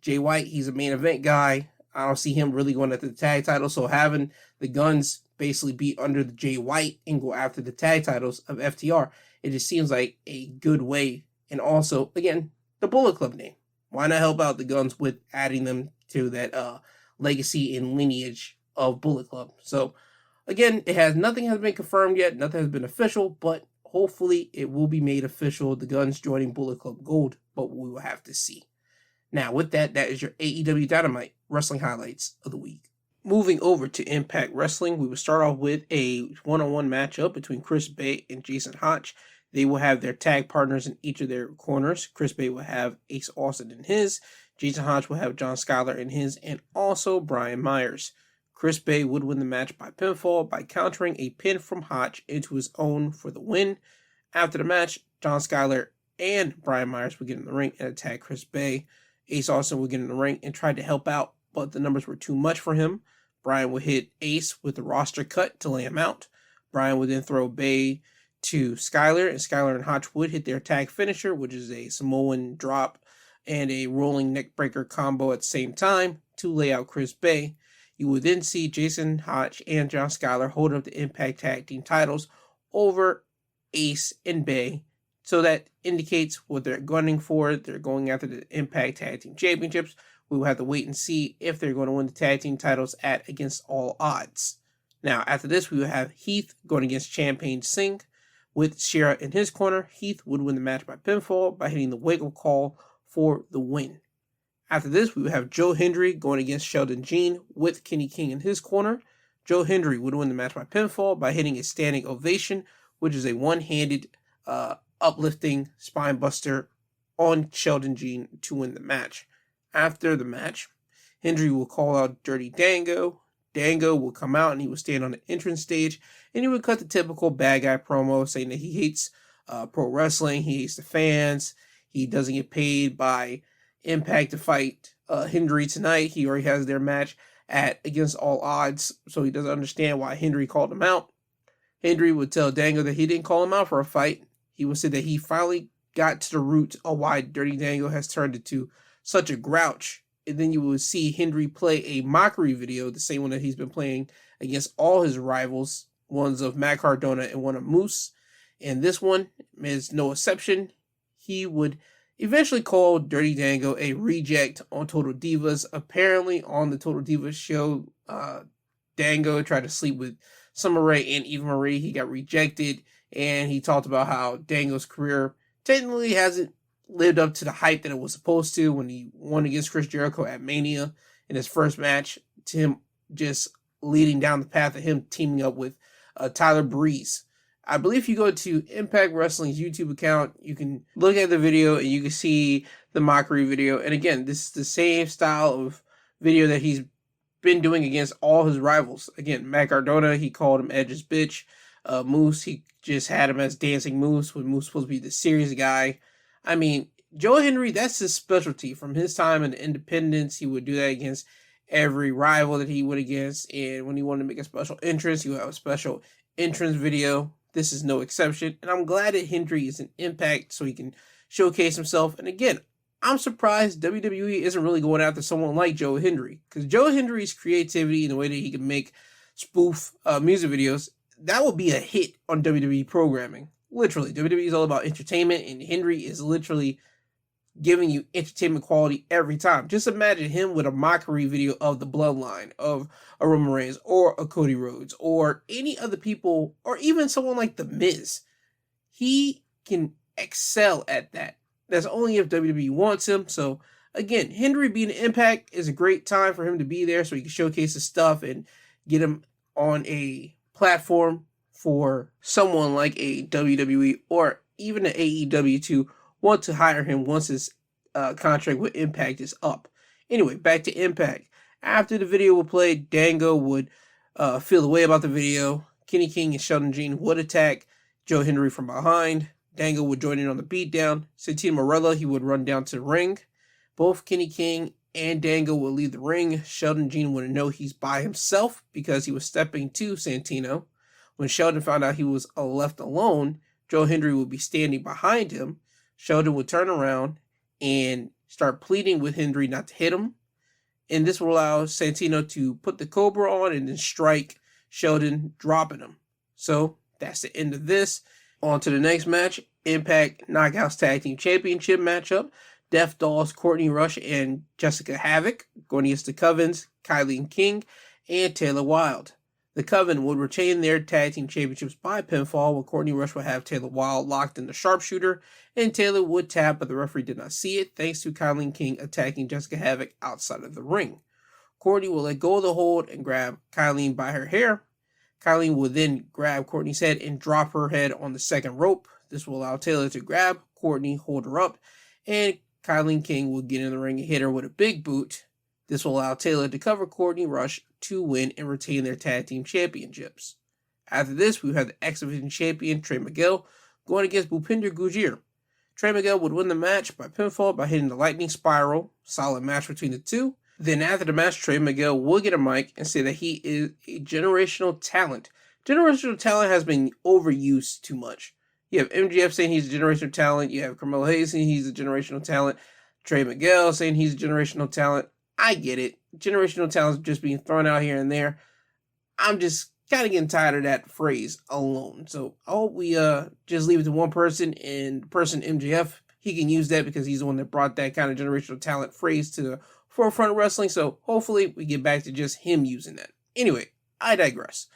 Speaker 1: Jay White, he's a main event guy. I don't see him really going after the tag title, so having the Guns basically be under the Jay White and go after the tag titles of FTR, it just seems like a good way. And also, again, the Bullet Club name. Why not help out the Guns with adding them to that legacy and lineage of Bullet Club? So, again, nothing has been confirmed yet. Nothing has been official, but hopefully it will be made official. The Guns joining Bullet Club Gold, but we will have to see. Now, with that, that is your AEW Dynamite wrestling highlights of the week. Moving over to Impact Wrestling, we will start off with a one-on-one matchup between Chris Bay and Jason Hotch. They will have their tag partners in each of their corners. Chris Bay will have Ace Austin in his. Jason Hotch will have John Schuyler in his, and also Brian Myers. Chris Bay would win the match by pinfall by countering a pin from Hotch into his own for the win. After the match, John Schuyler and Brian Myers would get in the ring and attack Chris Bay. Ace Austin would get in the ring and try to help out, but the numbers were too much for him. Brian would hit Ace with the roster cut to lay him out. Brian would then throw Bay to Schuyler, and Schuyler and Hotch would hit their tag finisher, which is a Samoan drop and a rolling neckbreaker combo at the same time to lay out Chris Bay. You would then see Jason Hotch and John Schuyler hold up the Impact Tag Team titles over Ace and Bay. So that indicates what they're gunning for. They're going after the Impact Tag Team Championships. We will have to wait and see if they're going to win the tag team titles at Against All Odds. Now, after this, we will have Heath going against Champagne Singh with Shera in his corner. Heath would win the match by pinfall by hitting the wake-up call for the win. After this, we will have Joe Hendry going against Sheldon Jean with Kenny King in his corner. Joe Hendry would win the match by pinfall by hitting a standing ovation, which is a one-handed uplifting spine buster on Sheldon Jean to win the match. After the match, Hendry will call out Dirty Dango. Dango will come out and he will stand on the entrance stage and he would cut the typical bad guy promo saying that he hates pro wrestling, he hates the fans, he doesn't get paid by Impact to fight Hendry tonight, he already has their match at Against All Odds, so he doesn't understand why Hendry called him out. Hendry would tell Dango that he didn't call him out for a fight. He would say that he finally got to the root of why Dirty Dango has turned into such a grouch. And then you would see Hendry play a mockery video, the same one that he's been playing against all his rivals, ones of Matt Cardona and one of Moose. And this one is no exception. He would eventually call Dirty Dango a reject on Total Divas. Apparently on the Total Divas show, Dango tried to sleep with Summer Rae and Eva Marie. He got rejected, and he talked about how Dango's career technically hasn't lived up to the hype that it was supposed to when he won against Chris Jericho at Mania in his first match, to him just leading down the path of him teaming up with Tyler Breeze. I believe if you go to Impact Wrestling's YouTube account, you can look at the video and you can see the mockery video. And again, this is the same style of video that he's been doing against all his rivals. Again, Matt Cardona, he called him Edge's bitch. Moose, he just had him as Dancing Moose, when Moose was supposed to be the serious guy. I mean, Joe Hendry, that's his specialty. From his time in the Independence, he would do that against every rival that he went against. And when he wanted to make a special entrance, he would have a special entrance video. This is no exception. And I'm glad that Hendry is an Impact so he can showcase himself. And again, I'm surprised WWE isn't really going after someone like Joe Hendry, because Joe Hendry's creativity and the way that he can make spoof music videos, that would be a hit on WWE programming. Literally, WWE is all about entertainment, and Hendry is literally giving you entertainment quality every time. Just imagine him with a mockery video of the Bloodline, of a Roman Reigns, or a Cody Rhodes, or any other people, or even someone like The Miz. He can excel at that. That's only if WWE wants him. So again, Hendry being an Impact is a great time for him to be there so he can showcase his stuff and get him on a platform for someone like a WWE or even an AEW to want to hire him once his contract with Impact is up. Anyway, back to Impact. After the video was played, Dango would feel the way about the video. Kenny King and Sheldon Jean would attack Joe Hendry from behind. Dango would join in on the beatdown. Santino Marella, he would run down to the ring. Both Kenny King and Dango would leave the ring. Sheldon Jean wouldn't know he's by himself because he was stepping to Santino. When Sheldon found out he was left alone, Joe Hendry would be standing behind him. Sheldon would turn around and start pleading with Hendry not to hit him. And this will allow Santino to put the Cobra on and then strike Sheldon, dropping him. So that's the end of this. On to the next match, Impact Knockouts Tag Team Championship matchup. Death Dolls, Courtney Rush and Jessica Havoc going against the Covens, Kylie King and Taylor Wilde. The Coven would retain their tag team championships by pinfall, while Courtney Rush would have Taylor Wilde locked in the sharpshooter, and Taylor would tap, but the referee did not see it, thanks to Kylie King attacking Jessica Havoc outside of the ring. Courtney will let go of the hold and grab Kylie by her hair. Kylie will then grab Courtney's head and drop her head on the second rope. This will allow Taylor to grab Courtney, hold her up, and Kylie King will get in the ring and hit her with a big boot. This will allow Taylor to cover Courtney Rush to win and retain their tag team championships. After this, we have the X Division champion Trey Miguel going against Bhupinder Gujjar. Trey Miguel would win the match by pinfall by hitting the lightning spiral. Solid match between the two. Then after the match, Trey Miguel will get a mic and say that he is a generational talent. Generational talent has been overused too much. You have MJF saying he's a generational talent. You have Carmelo Hayes saying he's a generational talent. Trey Miguel saying he's a generational talent. I get it. Generational talent is just being thrown out here and there. I'm just kind of getting tired of that phrase alone. So I hope we just leave it to one person, and the person MJF, he can use that because he's the one that brought that kind of generational talent phrase to the forefront of wrestling. So hopefully we get back to just him using that. Anyway, I digress.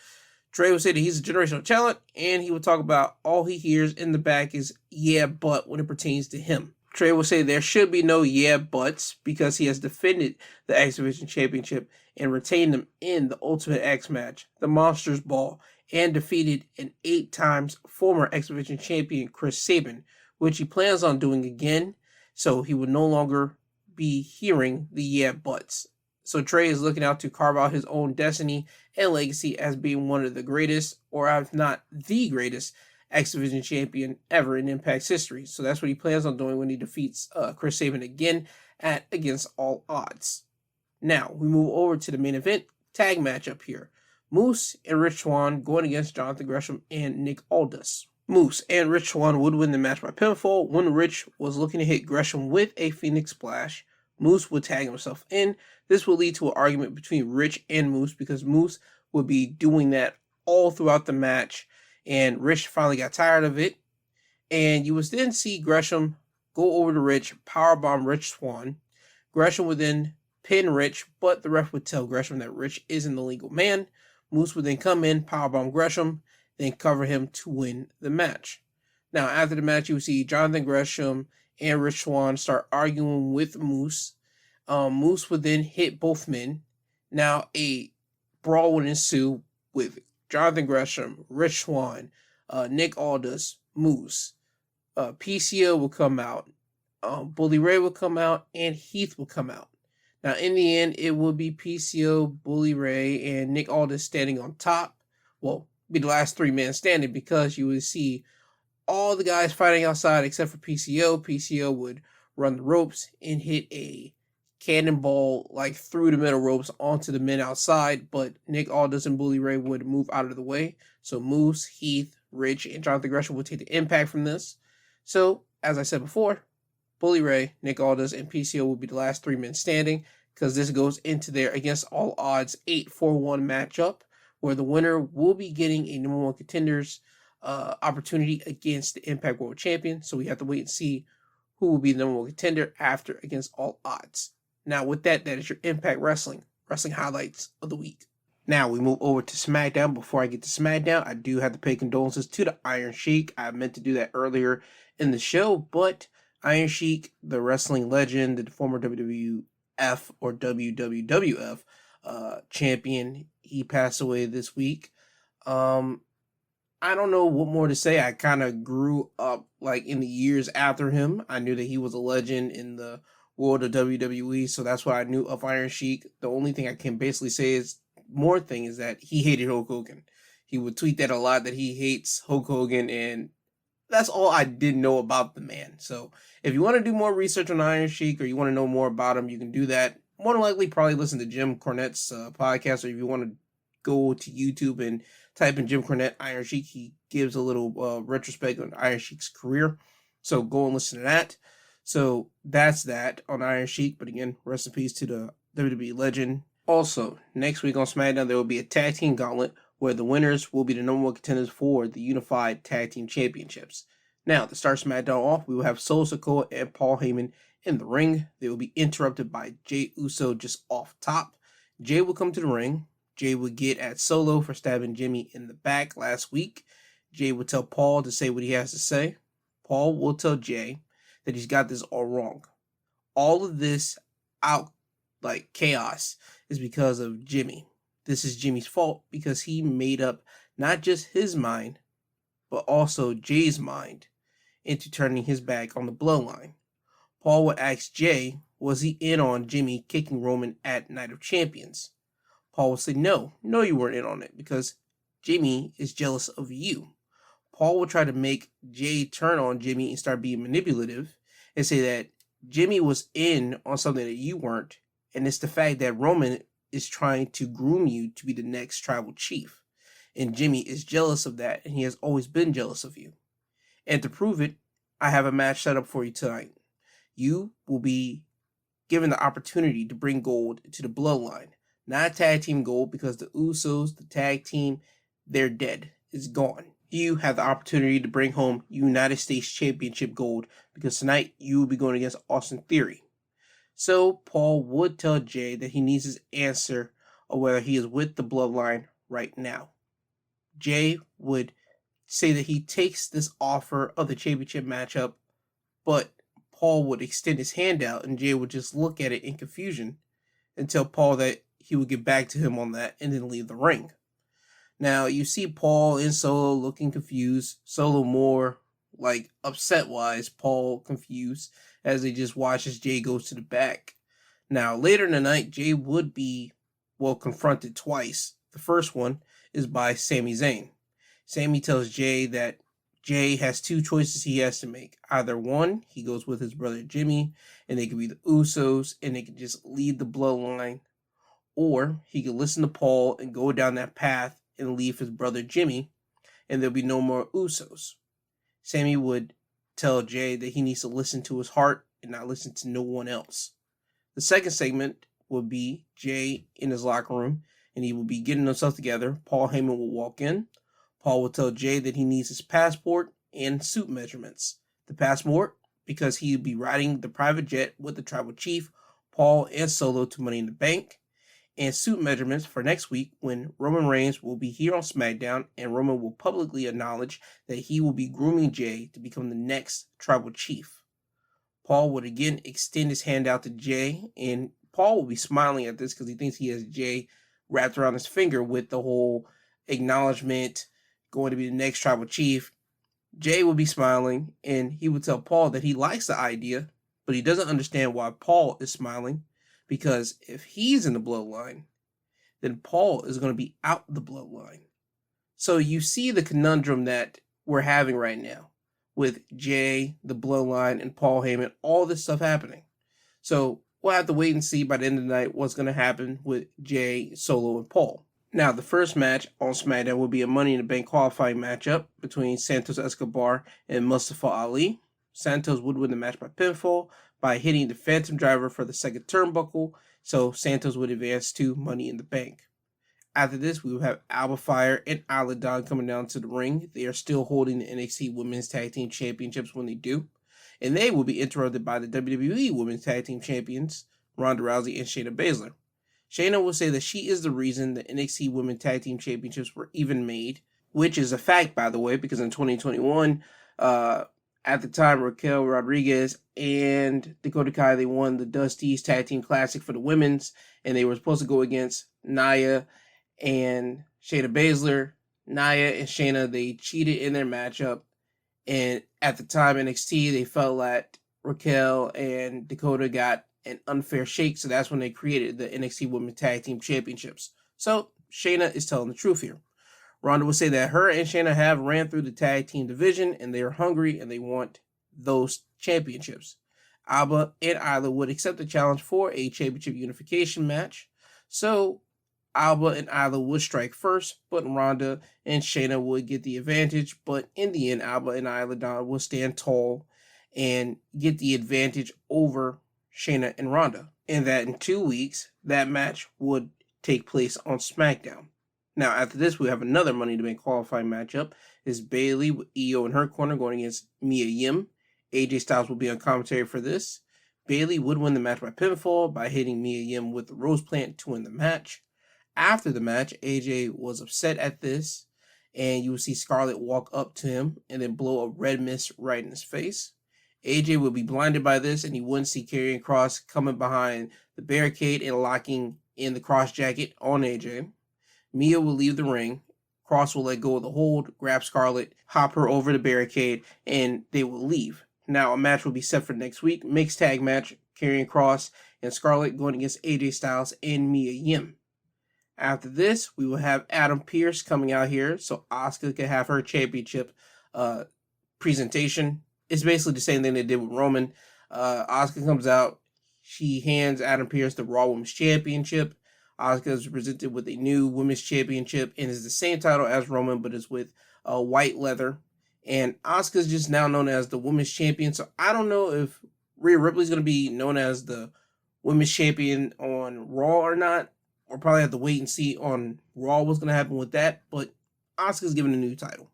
Speaker 1: Trey would say that he's a generational talent, and he would talk about all he hears in the back is yeah, but when it pertains to him. Trey will say there should be no yeah buts because he has defended the X Division Championship and retained them in the Ultimate X match, the Monsters Ball, and defeated an 8 times former X Division champion Chris Sabin, which he plans on doing again, so he would no longer be hearing the yeah buts. So Trey is looking out to carve out his own destiny and legacy as being one of the greatest, or if not the greatest, X Division champion ever in Impact's history. So that's what he plans on doing when he defeats Chris Sabin again at Against All Odds. Now, we move over to the main event tag matchup here. Moose and Rich Swann going against Jonathan Gresham and Nick Aldis. Moose and Rich Swann would win the match by pinfall. When Rich was looking to hit Gresham with a Phoenix Splash, Moose would tag himself in. This would lead to an argument between Rich and Moose because Moose would be doing that all throughout the match, and Rich finally got tired of it. And you would then see Gresham go over to Rich, powerbomb Rich Swann. Gresham would then pin Rich, but the ref would tell Gresham that Rich isn't the legal man. Moose would then come in, powerbomb Gresham, then cover him to win the match. Now, after the match, you would see Jonathan Gresham and Rich Swann start arguing with Moose. Moose would then hit both men. Now, a brawl would ensue with Jonathan Gresham, Rich Swann, Nick Aldis, Moose. PCO will come out. Bully Ray will come out, and Heath will come out. Now, in the end, it will be PCO, Bully Ray, and Nick Aldis standing on top. Well, be the last three men standing because you would see all the guys fighting outside except for PCO. PCO would run the ropes and hit a cannonball like through the middle ropes onto the men outside, but Nick Aldis and Bully Ray would move out of the way. So Moose, Heath, Rich, and Jonathan Gresham would take the impact from this. So, as I said before, Bully Ray, Nick Aldis, and PCO will be the last three men standing because this goes into their against all odds 8-4-1 matchup where the winner will be getting a number one contenders opportunity against the Impact World Champion. So we have to wait and see who will be the number one contender after against all odds. Now, with that, that is your Impact Wrestling highlights of the week. Now, we move over to SmackDown. Before I get to SmackDown, I do have to pay condolences to the Iron Sheik. I meant to do that earlier in the show, but Iron Sheik, the wrestling legend, the former WWF or WWF champion, he passed away this week. I don't know what more to say. I kind of grew up like in the years after him. I knew that he was a legend in the world of WWE, so that's what I knew of Iron Sheik. The only thing I can basically say is that he hated Hulk Hogan. He would tweet that a lot, that he hates Hulk Hogan, and that's all I did know about the man. So if you want to do more research on Iron Sheik or you want to know more about him, you can do that. More than likely, probably listen to Jim Cornette's podcast, or if you want to go to YouTube and type in Jim Cornette Iron Sheik, he gives a little retrospect on Iron Sheik's career. So go and listen to that. So that's that on Iron Sheik. But again, rest in peace to the WWE legend. Also, next week on SmackDown, there will be a tag team gauntlet where the winners will be the number one contenders for the Unified Tag Team Championships. Now, to start SmackDown off, we will have Solo Sikoa and Paul Heyman in the ring. They will be interrupted by Jey Uso just off top. Jey will come to the ring. Jey would get at Solo for stabbing Jimmy in the back last week. Jey would tell Paul to say what he has to say. Paul will tell Jey that he's got this all wrong. All of this chaos is because of Jimmy. This is Jimmy's fault because he made up not just his mind, but also Jey's mind into turning his back on the bloodline. Paul would ask Jey, was he in on Jimmy kicking Roman at Night of Champions? Paul would say, no, you weren't in on it because Jimmy is jealous of you. Paul would try to make Jey turn on Jimmy and start being manipulative and say that Jimmy was in on something that you weren't, and it's the fact that Roman is trying to groom you to be the next tribal chief. And Jimmy is jealous of that, and he has always been jealous of you. And to prove it, I have a match set up for you tonight. You will be given the opportunity to bring gold to the bloodline. Not tag team gold, because the Usos, the tag team, they're dead. It's gone. You have the opportunity to bring home United States Championship gold, because tonight you will be going against Austin Theory. So Paul would tell Jey that he needs his answer of whether he is with the bloodline right now. Jey would say that he takes this offer of the championship matchup, but Paul would extend his hand out and Jey would just look at it in confusion and tell Paul that he would get back to him on that and then leave the ring. Now, you see Paul and Solo looking confused. Solo more like upset-wise, Paul confused as they just watch as Jey goes to the back. Now, later in the night, Jey would be, confronted twice. The first one is by Sami Zayn. Sami tells Jey that Jey has two choices he has to make. Either one, he goes with his brother Jimmy, and they could be the Usos, and they could just lead the bloodline Or he could listen to Paul and go down that path and leave his brother Jimmy, and there'll be no more Usos. Sammy would tell Jay that he needs to listen to his heart and not listen to no one else. The second segment would be Jay in his locker room, and he will be getting himself together. Paul Heyman will walk in. Paul will tell Jay that he needs his passport and suit measurements. The passport, because he would be riding the private jet with the tribal chief, Paul and Solo, to Money in the Bank. And suit measurements for next week when Roman Reigns will be here on SmackDown, and Roman will publicly acknowledge that he will be grooming Jay to become the next tribal chief. Paul would again extend his hand out to Jay, and Paul will be smiling at this because he thinks he has Jay wrapped around his finger with the whole acknowledgement, going to be the next tribal chief. Jay will be smiling, and he would tell Paul that he likes the idea, but he doesn't understand why Paul is smiling. Because if he's in the bloodline, then Paul is going to be out the bloodline. So you see the conundrum that we're having right now with Jay, the bloodline, and Paul Heyman, all this stuff happening. So we'll have to wait and see by the end of the night what's going to happen with Jay, Solo, and Paul. Now, the first match on SmackDown will be a Money in the Bank qualifying matchup between Santos Escobar and Mustafa Ali. Santos would win the match by pinfall by hitting the Phantom Driver for the second turnbuckle, so Santos would advance to Money in the Bank. After this, we will have Alba Fire and Isla Dawn coming down to the ring. They are still holding the NXT Women's Tag Team Championships when they do, and they will be interrupted by the WWE Women's Tag Team Champions, Ronda Rousey and Shayna Baszler. Shayna will say that she is the reason the NXT Women's Tag Team Championships were even made, which is a fact, by the way, because in 2021, at the time, Raquel Rodriguez and Dakota Kai, they won the Dusty's Tag Team Classic for the women's, and they were supposed to go against Nia and Shayna Baszler. Nia and Shayna, they cheated in their matchup, and at the time, NXT, they felt that Raquel and Dakota got an unfair shake, so that's when they created the NXT Women's Tag Team Championships. So, Shayna is telling the truth here. Ronda will say that her and Shayna have ran through the tag team division and they are hungry and they want those championships. Alba and Isla would accept the challenge for a championship unification match. So Alba and Isla would strike first, but Ronda and Shayna would get the advantage. But in the end, Alba and Isla Dawn will stand tall and get the advantage over Shayna and Ronda. And that in 2 weeks, that match would take place on SmackDown. Now, after this, we have another Money in the Bank qualifying matchup. It's Bayley with Io in her corner going against Mia Yim. AJ Styles will be on commentary for this. Bayley would win the match by pinfall by hitting Mia Yim with the Rose Plant to win the match. After the match, AJ was upset at this, and you will see Scarlett walk up to him and then blow a red mist right in his face. AJ would be blinded by this, and he wouldn't see Karrion Kross coming behind the barricade and locking in the cross jacket on AJ. Mia will leave the ring. Kross will let go of the hold, grab Scarlett, hop her over the barricade, and they will leave. Now, a match will be set for next week. Mixed tag match, Karrion Kross and Scarlett going against AJ Styles and Mia Yim. After this, we will have Adam Pearce coming out here so Asuka can have her championship presentation. It's basically the same thing they did with Roman. Asuka comes out. She hands Adam Pearce the Raw Women's Championship. Asuka is presented with a new Women's Championship and is the same title as Roman, but it's with white leather. And Asuka is just now known as the Women's Champion. So I don't know if Rhea Ripley is going to be known as the Women's Champion on Raw or not. We'll probably have to wait and see on Raw what's going to happen with that. But Asuka's given a new title.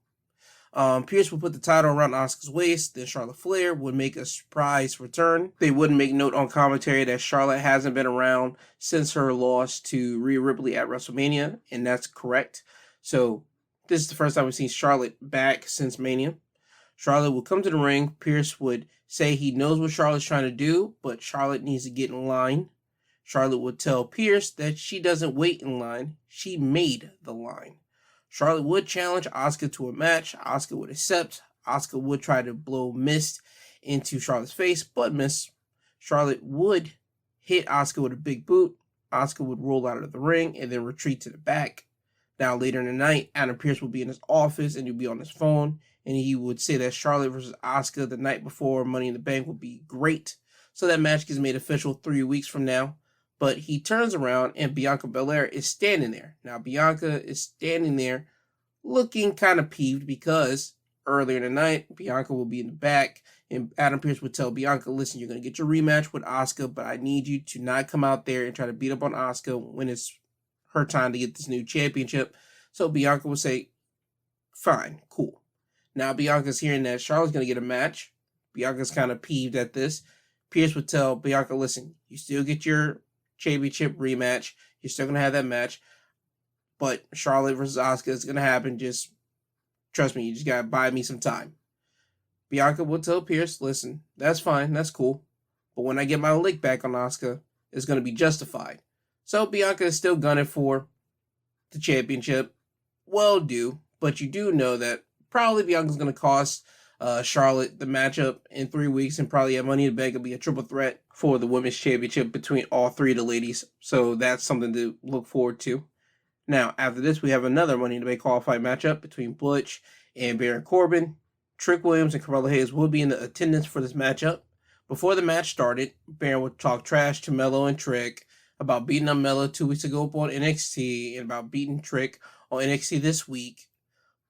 Speaker 1: Pierce will put the title around Asuka's waist. Then Charlotte Flair would make a surprise return. They wouldn't make note on commentary that Charlotte hasn't been around since her loss to Rhea Ripley at WrestleMania, and that's correct. So this is the first time we've seen Charlotte back since Mania. Charlotte would come to the ring. Pierce would say he knows what Charlotte's trying to do, but Charlotte needs to get in line. Charlotte would tell Pierce that she doesn't wait in line. She made the line. Charlotte would challenge Asuka to a match. Asuka would accept. Asuka would try to blow mist into Charlotte's face, but miss. Charlotte would hit Asuka with a big boot. Asuka would roll out of the ring and then retreat to the back. Now, later in the night, Adam Pearce would be in his office and he'd be on his phone, and he would say that Charlotte versus Asuka the night before Money in the Bank would be great. So that match gets made official 3 weeks from now. But he turns around and Bianca Belair is standing there. Now, Bianca is standing there looking kind of peeved because earlier in the night, Bianca will be in the back and Adam Pearce would tell Bianca, listen, you're going to get your rematch with Asuka, but I need you to not come out there and try to beat up on Asuka when it's her time to get this new championship. So Bianca would say, fine, cool. Now Bianca's hearing that Charlotte's going to get a match. Bianca's kind of peeved at this. Pierce would tell Bianca, listen, you still get your championship rematch. You're still going to have that match. But Charlotte versus Asuka is going to happen. Just trust me, you just got to buy me some time. Bianca will tell Pierce, listen, that's fine, that's cool. But when I get my lick back on Asuka, it's going to be justified. So Bianca is still gunning for the championship. Well due, but you do know that probably Bianca's going to cost Charlotte the matchup in 3 weeks, and probably at Money in the Bank will be a triple threat for the women's championship between all three of the ladies. So that's something to look forward to. Now, after this, we have another Money in the Bank qualified matchup between Butch and Baron Corbin. Trick Williams and Carmelo Hayes will be in the attendance for this matchup. Before the match started, Baron would talk trash to Melo and Trick about beating up Melo 2 weeks ago on NXT and about beating Trick on NXT this week.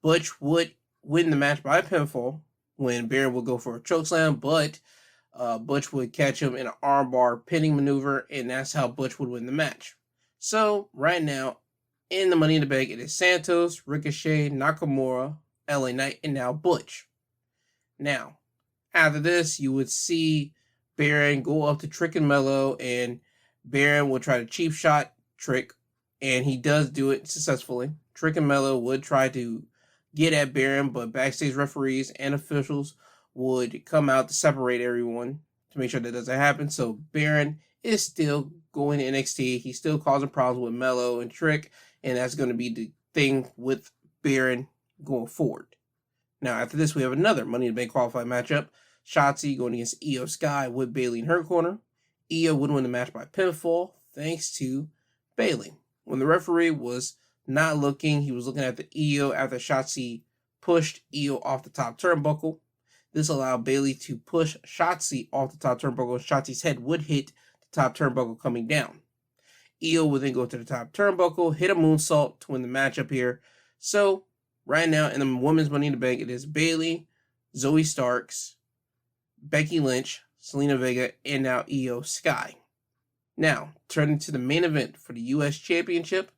Speaker 1: Butch would win the match by pinfall when Baron would go for a chokeslam, but Butch would catch him in an armbar pinning maneuver, and that's how Butch would win the match. So, right now, in the Money in the Bank, it is Santos, Ricochet, Nakamura, LA Knight, and now Butch. Now, after this, you would see Baron go up to Trick and Melo, and Baron will try to cheap shot Trick, and he does do it successfully. Trick and Melo would try to get at Baron, but backstage referees and officials would come out to separate everyone to make sure that doesn't happen. So Baron is still going to NXT. He's still causing problems with Melo and Trick, and that's going to be the thing with Baron going forward. Now, after this, we have another Money in the Bank qualified matchup. Shotzi going against Io Sky with Bayley in her corner. Io would win the match by pinfall thanks to Bayley. When the referee was not looking, he was looking at the Io after Shotzi pushed Io off the top turnbuckle. This allowed Bayley to push Shotzi off the top turnbuckle. Shotzi's head would hit the top turnbuckle coming down. Io would then go to the top turnbuckle, hit a moonsault to win the matchup here. So, right now in the women's Money in the Bank, it is Bayley, Zoe Starks, Becky Lynch, Selena Vega, and now Io Sky. Now, turning to the main event for the U.S. Championship,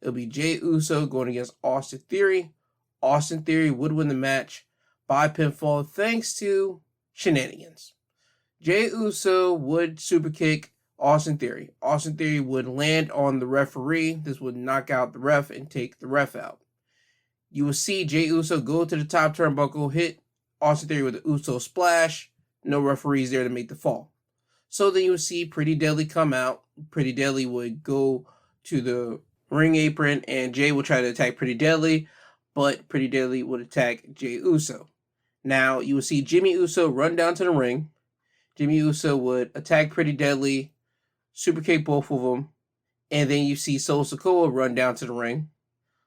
Speaker 1: it'll be Jey Uso going against Austin Theory. Austin Theory would win the match by pinfall thanks to shenanigans. Jey Uso would superkick Austin Theory. Austin Theory would land on the referee. This would knock out the ref and take the ref out. You will see Jey Uso go to the top turnbuckle, hit Austin Theory with the Uso splash. No referees there to make the fall. So then you will see Pretty Deadly come out. Pretty Deadly would go to the ring apron, and Jey will try to attack Pretty Deadly, but Pretty Deadly would attack Jey Uso. Now, you will see Jimmy Uso run down to the ring. Jimmy Uso would attack Pretty Deadly, superkick both of them, and then you see Solo Sikoa run down to the ring.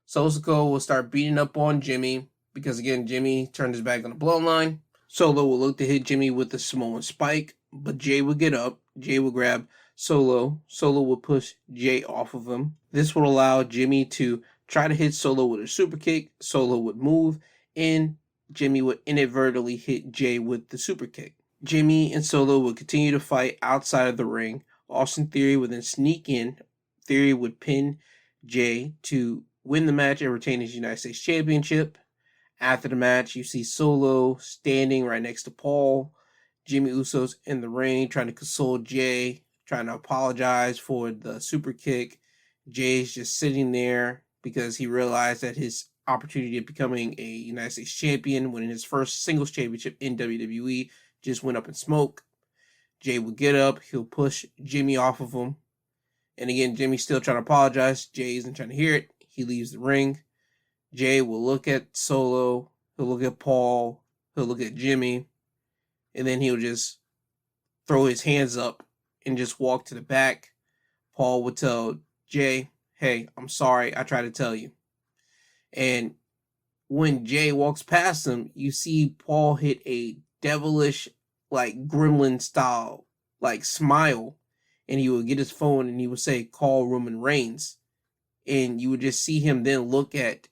Speaker 1: Solo Sikoa will start beating up on Jimmy, because again, Jimmy turned his back on the bloodline. Solo will look to hit Jimmy with the Samoan Spike, but Jey would get up. Jey would grab Solo. Solo would push Jey off of him. This would allow Jimmy to try to hit Solo with a super kick. Solo would move, and Jimmy would inadvertently hit Jey with the super kick. Jimmy and Solo would continue to fight outside of the ring. Austin Theory would then sneak in. Theory would pin Jey to win the match and retain his United States Championship. After the match, you see Solo standing right next to Paul. Jimmy Uso's in the ring trying to console Jey, trying to apologize for the super kick. Jey's just sitting there because he realized that his opportunity of becoming a United States champion, winning his first singles championship in WWE, just went up in smoke. Jey would get up. He'll push Jimmy off of him. And again, Jimmy's still trying to apologize. Jey isn't trying to hear it. He leaves the ring. Jey will look at Solo. He'll look at Paul. He'll look at Jimmy. And then he'll just throw his hands up and just walk to the back. Paul would tell Jey, hey, I'm sorry. I tried to tell you. And when Jey walks past him, you see Paul hit a devilish, like gremlin style, like smile. and he would get his phone and he would say, "Call Roman Reigns." And you would just see him then look at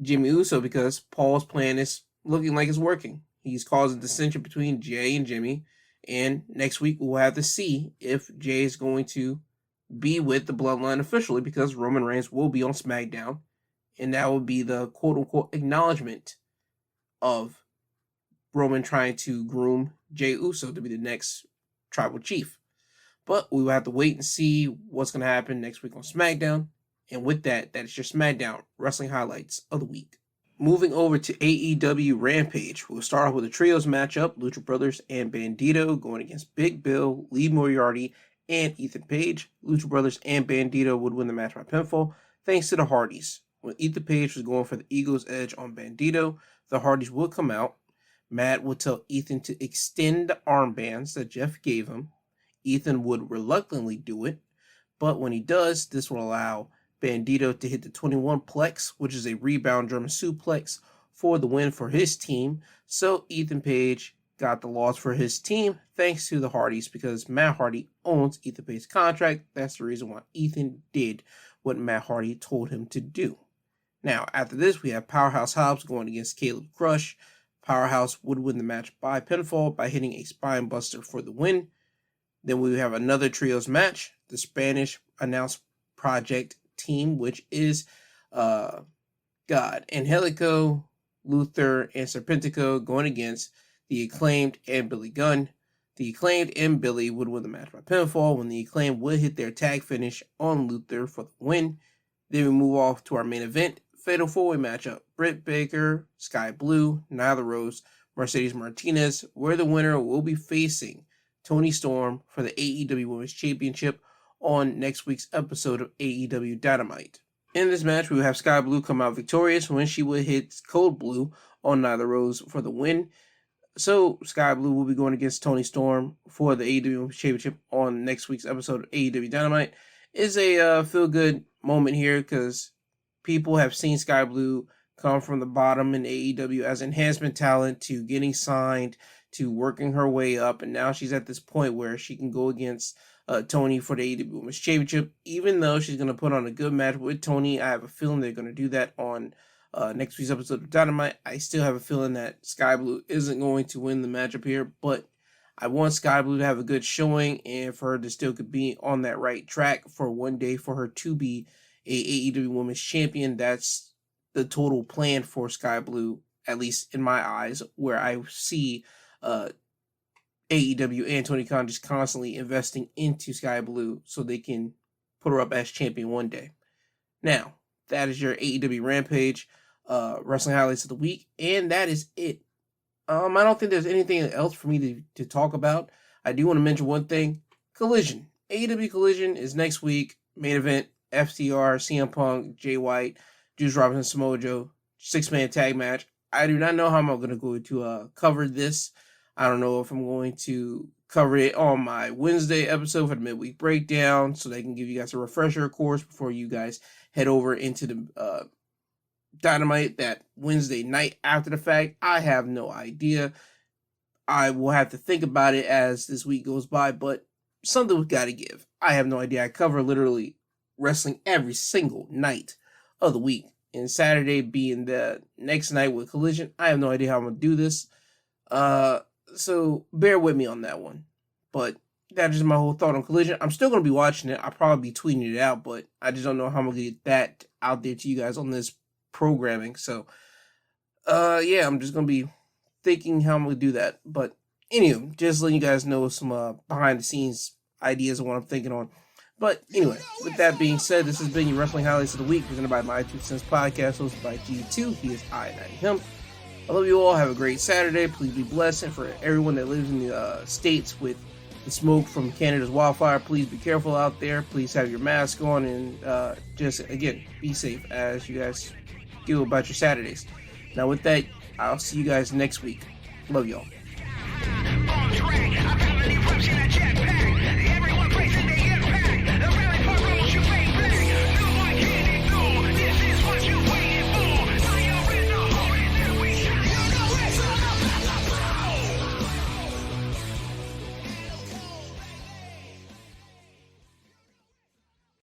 Speaker 1: Jimmy Uso because Paul's plan is looking like it's working. He's causing dissension between Jay and Jimmy. And next week we'll have to see if Jay is going to be with the Bloodline officially, because Roman Reigns will be on SmackDown. And that would be the quote-unquote acknowledgement of Roman trying to groom Jey Uso to be the next tribal chief. But we will have to wait and see what's going to happen next week on SmackDown. And with that, that is your SmackDown wrestling highlights of the week. Moving over to AEW Rampage, we'll start off with a trios matchup, Lucha Brothers and Bandito going against Big Bill, Lee Moriarty, and Ethan Page. Lucha Brothers and Bandito would win the match by pinfall thanks to the Hardys. When Ethan Page was going for the Eagle's Edge on Bandito, the Hardys would come out. Matt would tell Ethan to extend the armbands that Jeff gave him. Ethan would reluctantly do it, but when he does, this will allow Bandito to hit the 21 plex, which is a rebound German suplex, for the win for his team. So Ethan Page got the loss for his team thanks to the Hardys, because Matt Hardy owns Ethan Page's contract. That's the reason why Ethan did what Matt Hardy told him to do. Now, after this, we have Powerhouse Hobbs going against Caleb Crush. Powerhouse would win the match by pinfall by hitting a spine buster for the win. Then we have another trios match, the Spanish announced project team, which is Angelico, Luther, and Serpentico going against the Acclaimed and Billy Gunn. The Acclaimed and Billy would win the match by pinfall when the Acclaimed would hit their tag finish on Luther for the win. Then we move off to our main event, Fatal 4-Way matchup, Britt Baker, Sky Blue, Nyla Rose, Mercedes Martinez, where the winner will be facing Toni Storm for the AEW Women's Championship on next week's episode of AEW Dynamite. In this match, we will have Sky Blue come out victorious when she would hit Code Blue on Nyla Rose for the win. So Sky Blue will be going against Toni Storm for the AEW Women's Championship on next week's episode of AEW Dynamite. It's a feel-good moment here because people have seen Sky Blue come from the bottom in AEW as enhancement talent to getting signed to working her way up, and now she's at this point where she can go against Toni for the AEW Women's Championship. Even though she's going to put on a good match with Toni, I have a feeling they're going to do that on next week's episode of Dynamite. I still have a feeling that Sky Blue isn't going to win the matchup here, but I want Sky Blue to have a good showing and for her to still could be on that right track for one day for her to be a AEW Women's Champion. That's the total plan for Sky Blue, at least in my eyes, where I see AEW and Tony Khan just constantly investing into Sky Blue so they can put her up as champion one day. Now, that is your AEW Rampage wrestling highlights of the week, and that is it. I don't think there's anything else for me to talk about. I do want to mention one thing. Collision. AEW Collision is next week. Main event, FTR, CM Punk, Jay White, Juice Robinson, Samoa Joe, 6-man tag match. I do not know how I'm going to go to cover this. I don't know if I'm going to cover it on my Wednesday episode for the midweek breakdown so they can give you guys a refresher, of course, before you guys head over into the Dynamite that Wednesday night after the fact. I have no idea. I will have to think about it as this week goes by, but something we've got to give. I have no idea. I cover literally wrestling every single night of the week, and Saturday being the next night with Collision. I have no idea how I'm going to do this. So bear with me on that one. But that's just my whole thought on Collision. I'm still going to be watching it. I'll probably be tweeting it out, but I just don't know how I'm going to get that out there to you guys on this programming. So, yeah, I'm just going to be thinking how I'm going to do that. But anyway, just letting you guys know some behind the scenes ideas of what I'm thinking on. But anyway, with that being said, this has been your Wrestling Highlights of the Week, presented by My 2 Cents Podcast, hosted by G2. He is I, and him. I love you all. Have a great Saturday. Please be blessed. And for everyone that lives in the States with the smoke from Canada's wildfire, please be careful out there. Please have your mask on and just, again, be safe as you guys go about your Saturdays. Now, with that, I'll see you guys next week. Love y'all.